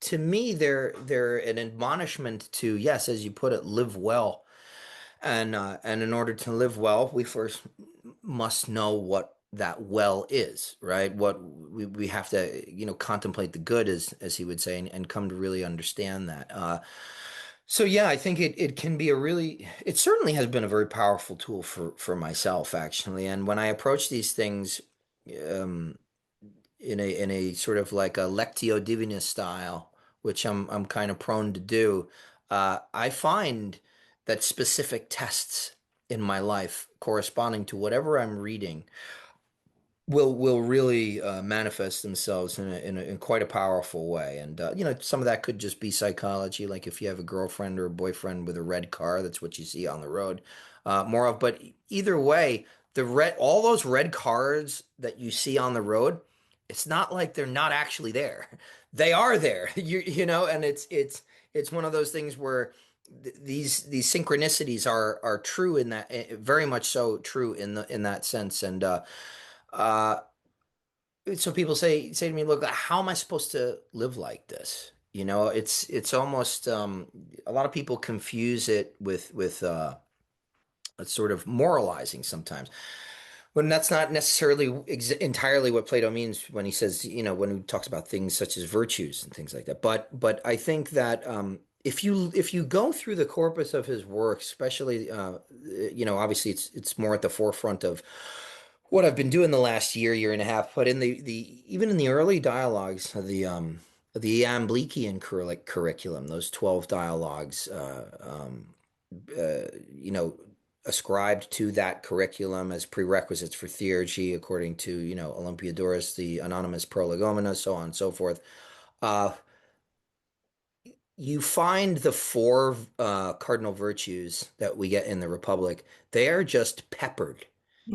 to me, they're an admonishment to, yes, as you put it, live well. And in order to live well, we first must know what that well is, right? What we have to, contemplate the good, as he would say, and come to really understand that. So yeah, I think it can be it certainly has been a very powerful tool for myself, actually. And when I approach these things, um, in a sort of like a lectio divina style, which I'm kind of prone to do, I find that specific tests in my life corresponding to whatever I'm reading will really manifest themselves in quite a powerful way. And some of that could just be psychology, like if you have a girlfriend or a boyfriend with a red car, that's what you see on the road, more of. But either way, all those red cars that you see on the road, it's not like they're not actually there. They are there. And it's one of those things where these synchronicities are true in that, very much so true in that sense. And uh, so people say to me, look, how am I supposed to live like this? It's almost, a lot of people confuse it with sort of moralizing sometimes, when that's not necessarily entirely what Plato means when he says, when he talks about things such as virtues and things like that. But I think that, if you go through the corpus of his work, especially, obviously it's more at the forefront of what I've been doing the last year and a half. But in the even in the early dialogues of the Iamblician curriculum, those 12 dialogues, uh, you know, ascribed to that curriculum as prerequisites for theurgy, according to, Olympiodorus, the anonymous prolegomena, so on and so forth. Uh, you find the four cardinal virtues that we get in the Republic. They are just peppered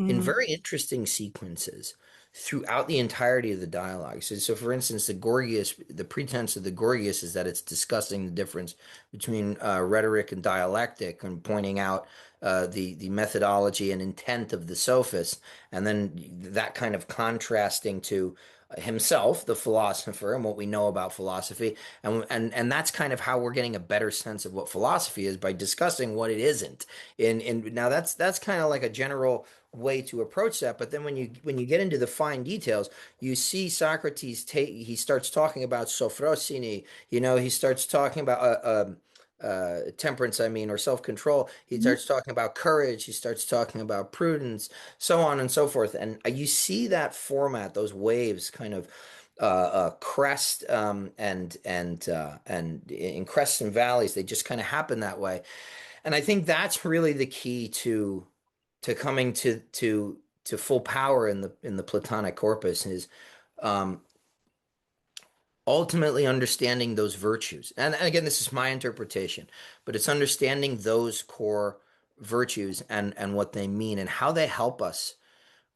in Mm, very interesting sequences throughout the entirety of the dialogue. So for instance, the pretense of the Gorgias is that it's discussing the difference between rhetoric and dialectic, and pointing out the methodology and intent of the sophist, and then that kind of contrasting to himself, the philosopher, and what we know about philosophy. And that's kind of how we're getting a better sense of what philosophy is, by discussing what it isn't. And now that's kind of like a general way to approach that. But then when you get into the fine details, you see Socrates he starts talking about sophrosini. He starts talking about temperance, I mean, or self-control. He mhm, starts talking about courage. He starts talking about prudence, so on and so forth. And you see that format, those waves, kind of crest, and in crests and valleys, they just kind of happen that way. And I think that's really the key to coming to full power in the Platonic corpus, is um, ultimately understanding those virtues. And again, this is my interpretation, but it's understanding those core virtues and what they mean and how they help us,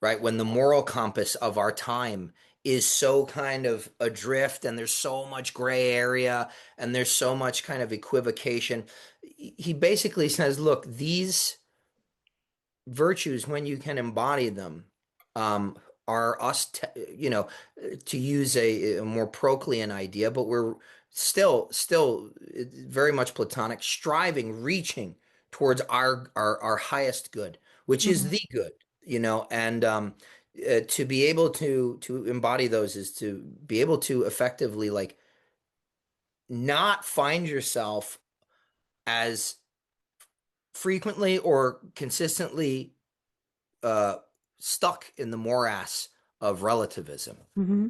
right? When the moral compass of our time is so kind of adrift, and there's so much gray area, and there's so much kind of equivocation. He basically says, look, these virtues, when you can embody them, um, are us, to use a more Proclean idea, but we're still very much Platonic, striving, reaching towards our highest good, which is mhm, the good, and to be able to embody those is to be able to effectively, like, not find yourself as frequently or consistently uh, stuck in the morass of relativism. mhm,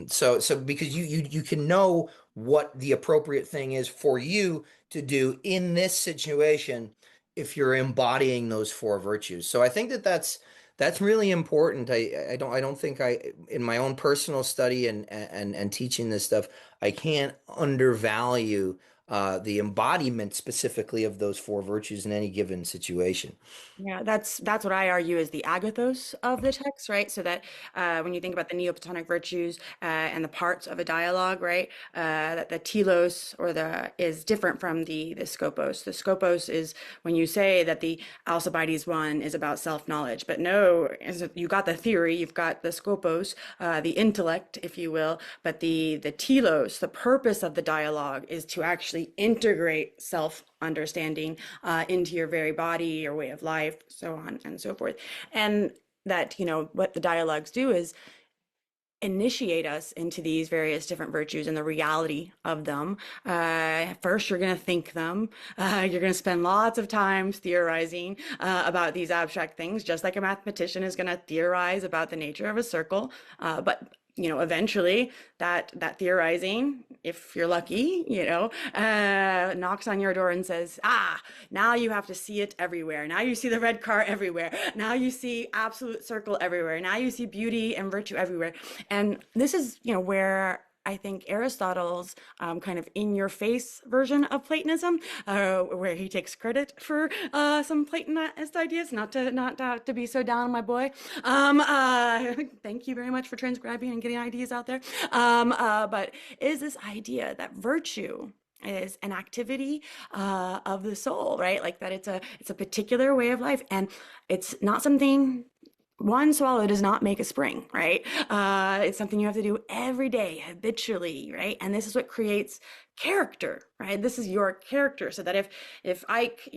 So because you can know what the appropriate thing is for you to do in this situation, if you're embodying those four virtues. So I think that that's really important. I don't think I in my own personal study and teaching this stuff, I can't undervalue the embodiment specifically of those four virtues in any given situation. Yeah, that's what I argue is the agathos of the text, right? So that when you think about the Neoplatonic virtues and the parts of a dialogue, right, that the telos or the is different from the scopos. The scopos is when you say that the Alcibiades one is about self-knowledge, but no, you got the theory, you've got the scopos, the intellect, if you will, but the telos, the purpose of the dialogue is to actually integrate self understanding into your very body, your way of life, so on and so forth. And that, what the dialogues do is initiate us into these various different virtues and the reality of them. First, you're going to think them. You're going to spend lots of time theorizing about these abstract things, just like a mathematician is going to theorize about the nature of a circle. But eventually that theorizing, if you're lucky, knocks on your door and says, now you have to see it everywhere. Now you see the red car everywhere. Now you see absolute circle everywhere. Now you see beauty and virtue everywhere. And this is, where I think Aristotle's kind of in-your-face version of Platonism, where he takes credit for some Platonist ideas, not to be so down on my boy. Thank you very much for transcribing and getting ideas out there. But is this idea that virtue is an activity of the soul, right? Like that it's a particular way of life, and it's not something one swallow does not make a spring, right? It's something you have to do every day, habitually, right? And this is what creates character, right? This is your character. So that if Ike,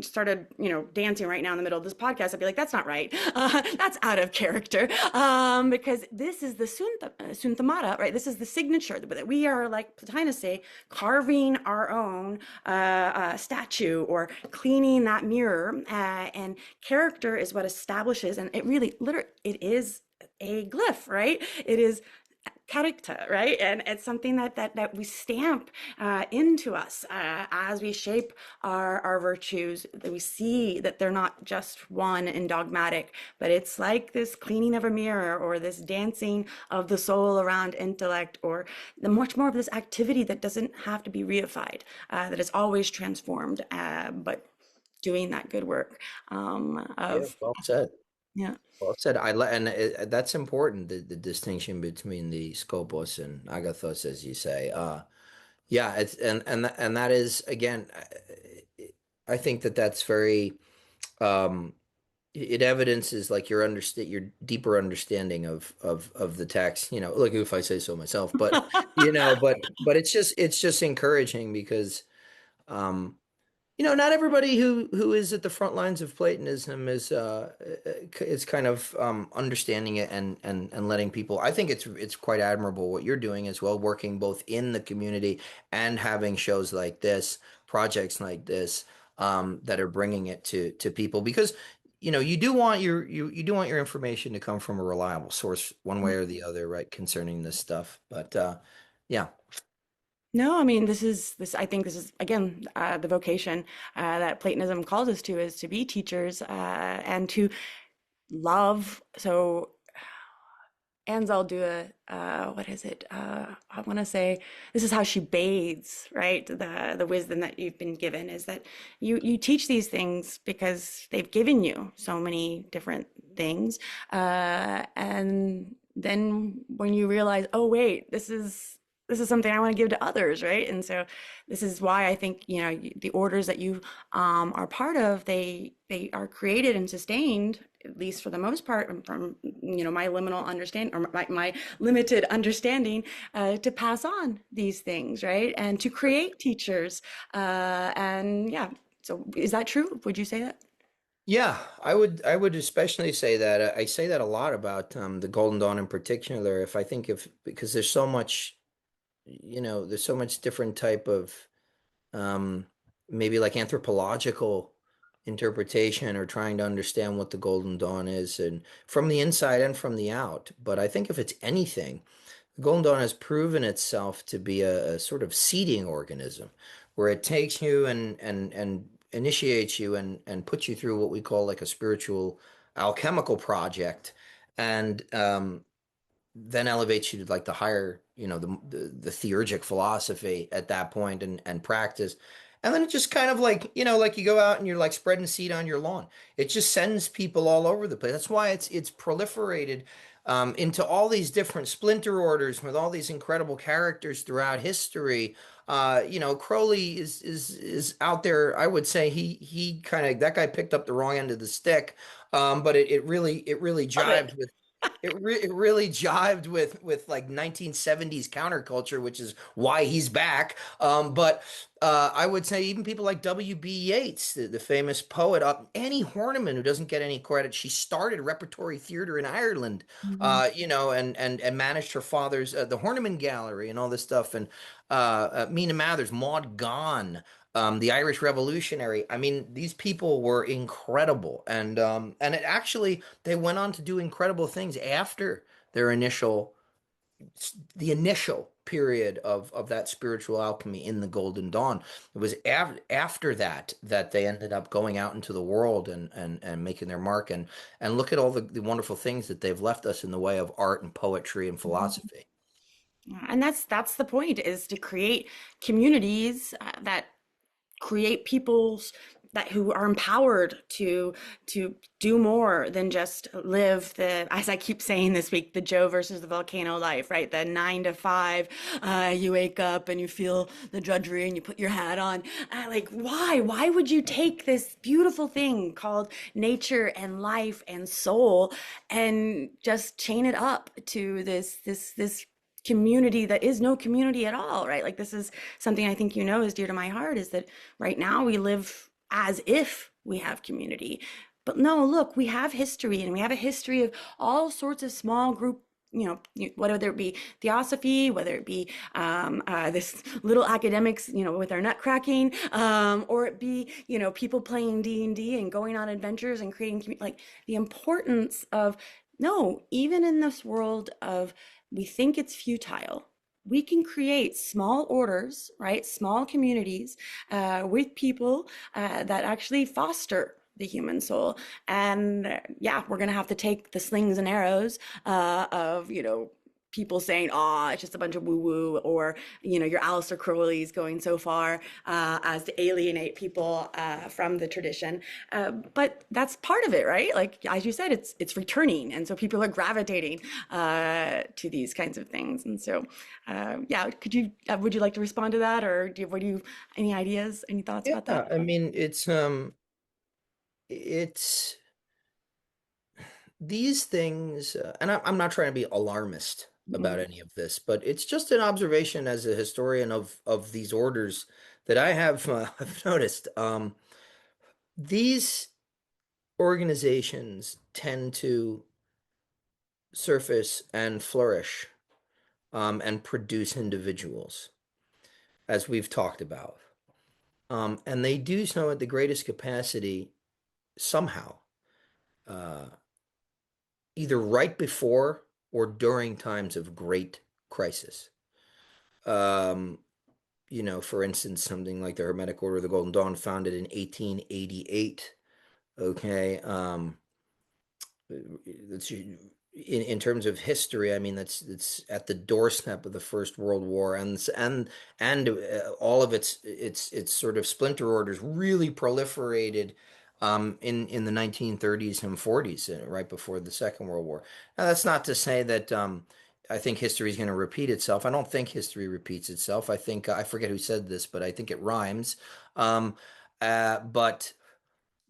started, dancing right now in the middle of this podcast, I'd be like, that's not right. That's out of character. Because this is the suntamata, right? This is the signature that we are, like Plotinus say, carving our own statue or cleaning that mirror. And character is what establishes, and it really, literally, it is a glyph, right? It is character, right? And it's something that we stamp into us as we shape our virtues, that we see that they're not just one and dogmatic, but it's like this cleaning of a mirror or this dancing of the soul around intellect, or the much more of this activity that doesn't have to be reified, that is always transformed, but doing that good work Yeah, of, well said. yeah. Well said. That's important. The distinction between the scopos and agathos, as you say. Yeah, it's and that is again. I think that that's very. It evidences like your deeper understanding of the text. Look, if I say so myself, but but it's just encouraging because. Um, not everybody who is at the front lines of Platonism is kind of understanding it and letting people. I think it's quite admirable what you're doing as well, working both in the community and having shows like this, projects like this that are bringing it to people because you do want you do want your information to come from a reliable source, one way or the other, right, concerning this stuff. But yeah. No, I mean, this. I think this is again the vocation that Platonism calls us to is to be teachers and to love. So Anselm do what is it? I want to say this is how she bathes, right? The wisdom that you've been given is that you teach these things because they've given you so many different things, and then when you realize, oh wait, this is something I want to give to others, right? And so this is why I think, the orders that you are part of, they are created and sustained, at least for the most part, from my liminal understanding or my limited understanding, to pass on these things, right? And to create teachers. And yeah, so is that true? Would you say that? Yeah, I would especially say that I say that a lot about the Golden Dawn in particular. If I think if because there's so much different type of um, maybe like anthropological interpretation or trying to understand what the Golden Dawn is, and from the inside and from the out. But I think if it's anything, the Golden Dawn has proven itself to be a sort of seeding organism, where it takes you initiates you and puts you through what we call like a spiritual alchemical project, and then elevates you to like the higher, the theurgic philosophy at that point and practice. And then it just kind of like, like you go out and you're like spreading seed on your lawn. It just sends people all over the place. That's why it's proliferated into all these different splinter orders with all these incredible characters throughout history. Crowley is out there. I would say he kind of that guy picked up the wrong end of the stick, but it really Love it. jived with it really jived with like 1970s counterculture, which is why he's back. But I would say even people like W.B. Yeats, the famous poet, Annie Horniman, who doesn't get any credit, she started repertory theater in Ireland, Mhm. and managed her father's the Horniman Gallery and all this stuff, and Mina Mathers, Maud Gonne, the Irish Revolutionary. I mean, these people were incredible, and it actually they went on to do incredible things after their the initial period of that spiritual alchemy in the Golden Dawn. It was after that they ended up going out into the world and making their mark, and look at all the wonderful things that they've left us in the way of art and poetry and Mhm. philosophy. Yeah, and that's the point, is to create communities that create peoples that who are empowered to do more than just live the, as I keep saying this week, the Joe versus the volcano life, right? The 9 to 5, you wake up and you feel the drudgery and you put your hat on. Like, why would you take this beautiful thing called nature and life and soul and just chain it up to this community that is no community at all, right? Like, this is something I think is dear to my heart, is that right now we live as if we have community. But no, look, we have history, and we have a history of all sorts of small group, whether it be theosophy, whether it be this little academics, with their nut cracking, or it be, people playing D&D and going on adventures and creating, like, the importance of, no, even in this world of, we think it's futile, we can create small orders, right? Small communities with people that actually foster the human soul. And yeah, we're going to have to take the slings and arrows of, people saying, oh, it's just a bunch of woo woo, or, your Aleister Crowley's going so far as to alienate people from the tradition. But that's part of it, right? Like, as you said, it's returning. And so people are gravitating to these kinds of things. And so, yeah, would you like to respond to that? Or any ideas, any thoughts Yeah, about that? I mean, it's these things, and I'm not trying to be alarmist about Mhm. any of this, but it's just an observation as a historian of these orders that I have I've noticed. These organizations tend to surface and flourish, and produce individuals, as we've talked about, and they do so at the greatest capacity somehow. Uh, Either right before or during times of great crisis. Um, for instance, something like the Hermetic Order of the Golden Dawn, founded in 1888. Okay. That's in terms of history. I mean, that's at the doorstep of the First World War, and all of its sort of splinter orders really proliferated in the 1930s and 40s, right before the Second World War. Now, that's not to say that I think history is going to repeat itself. I don't think history repeats itself. I think I forget who said this, but I think it rhymes. Um, but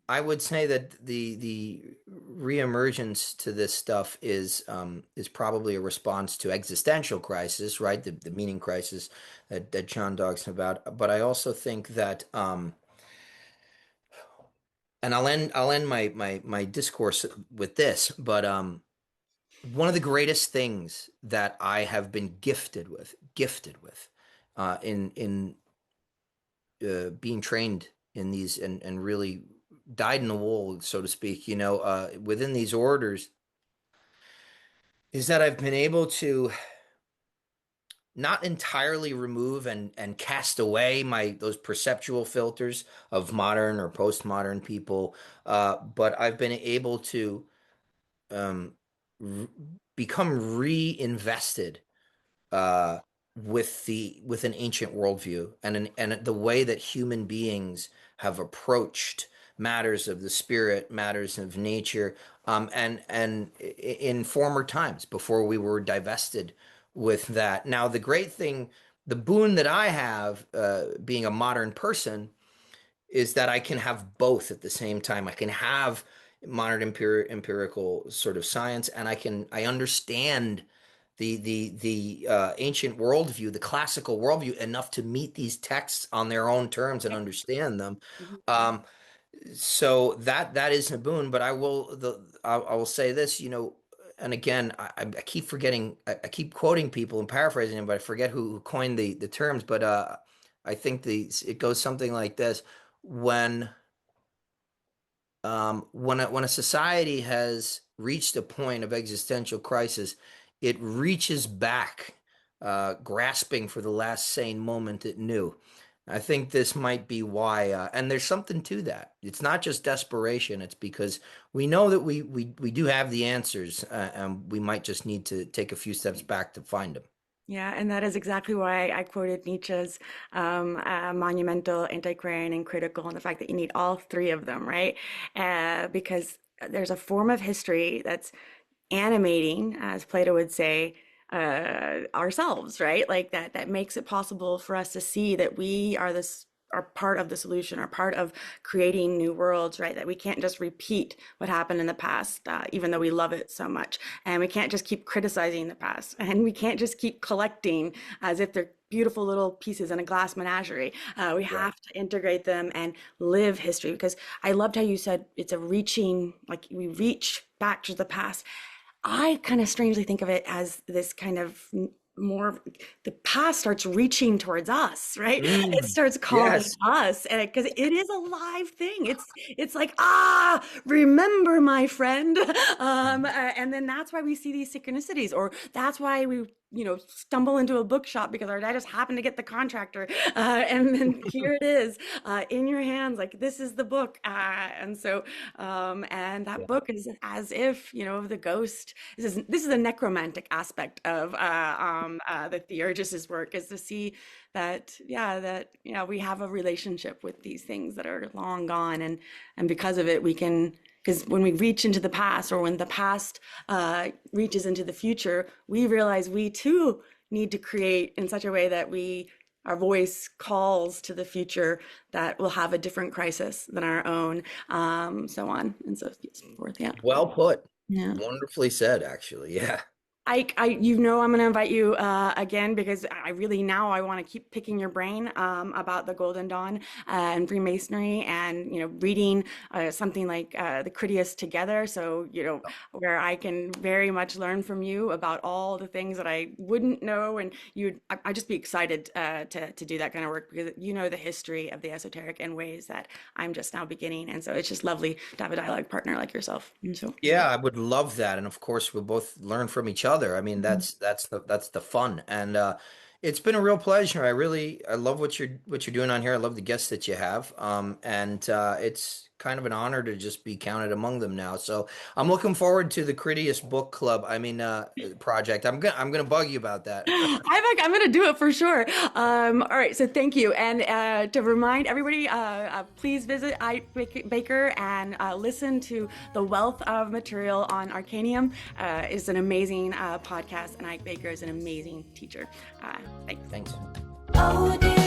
I would say that the reemergence to this stuff is probably a response to existential crisis, right? The meaning crisis that John talks about. But I also think that, and I'll end my discourse with this, but one of the greatest things that I have been gifted with, in being trained in these, and really dyed in the wool, so to speak, within these orders, is that I've been able to not entirely remove and cast away those perceptual filters of modern or postmodern people, but I've been able to um, r become reinvested uh, with an ancient worldview and the way that human beings have approached matters of the spirit, matters of nature, and in former times before we were divested with that. Now, the great thing, the boon that I have, being a modern person, is that I can have both at the same time. I can have modern empirical sort of science, and I understand the ancient worldview, the classical worldview, enough to meet these texts on their own terms and understand them. Um, so that is a boon. But I will say this, and again, I keep forgetting, I keep quoting people and paraphrasing them, but I forget who coined the terms. But I think it goes something like this: when when a society has reached a point of existential crisis, it reaches back, grasping for the last sane moment it knew. I think this might be why, and there's something to that. It's not just desperation. It's because we know that we do have the answers, and we might just need to take a few steps back to find them. Yeah, and that is exactly why I quoted Nietzsche's monumental, antiquarian, and critical, and the fact that you need all three of them, right? Because there's a form of history that's animating, as Plato would say, ourselves, right? Like that makes it possible for us to see that we are part of the solution, are part of creating new worlds, right? That we can't just repeat what happened in the past, even though we love it so much. And we can't just keep criticizing the past. And we can't just keep collecting as if they're beautiful little pieces in a glass menagerie. We Yeah. have to integrate them and live history, because I loved how you said it's a reaching, like we reach back to the past. I kind of strangely think of it as this kind of more, the past starts reaching towards us, right? It Mm, starts calling yes. us, and because it is a live thing. It's like, remember, my friend. And then that's why we see these synchronicities, or that's why we stumble into a bookshop because our dad just happened to get the contractor, and then here it is, in your hands, like this is the book, and so and that Yeah. book is as if the ghost. This is a necromantic aspect of the Theurgis's work, is to see that, yeah, that we have a relationship with these things that are long gone, and because of it we can, because when we reach into the past, or when the past reaches into the future, we realize we too need to create in such a way that our voice calls to the future that will have a different crisis than our own, so on and so forth. Yeah. Well put. Yeah. Wonderfully said, actually. Yeah. I'm going to invite you again, because I really now I want to keep picking your brain about the Golden Dawn and Freemasonry, and reading something like the Critias together. So where I can very much learn from you about all the things that I wouldn't know, and I'd just be excited to do that kind of work, because the history of the esoteric in ways that I'm just now beginning, and so it's just lovely to have a dialogue partner like yourself. And so. Yeah, I would love that. And of course, we'll both learn from each other. I mean, that's the fun. And it's been a real pleasure. I love what you're doing on here. I love the guests that you have. And it's kind of an honor to just be counted among them now. So I'm looking forward to the Critias book club. I mean, project. I'm gonna bug you about that. I'm going to do it for sure. All right, so thank you. And to remind everybody, please visit Ike Baker and listen to the wealth of material on Arcanvm. It's an amazing podcast, and Ike Baker is an amazing teacher. Thanks. Thanks. Oh dear.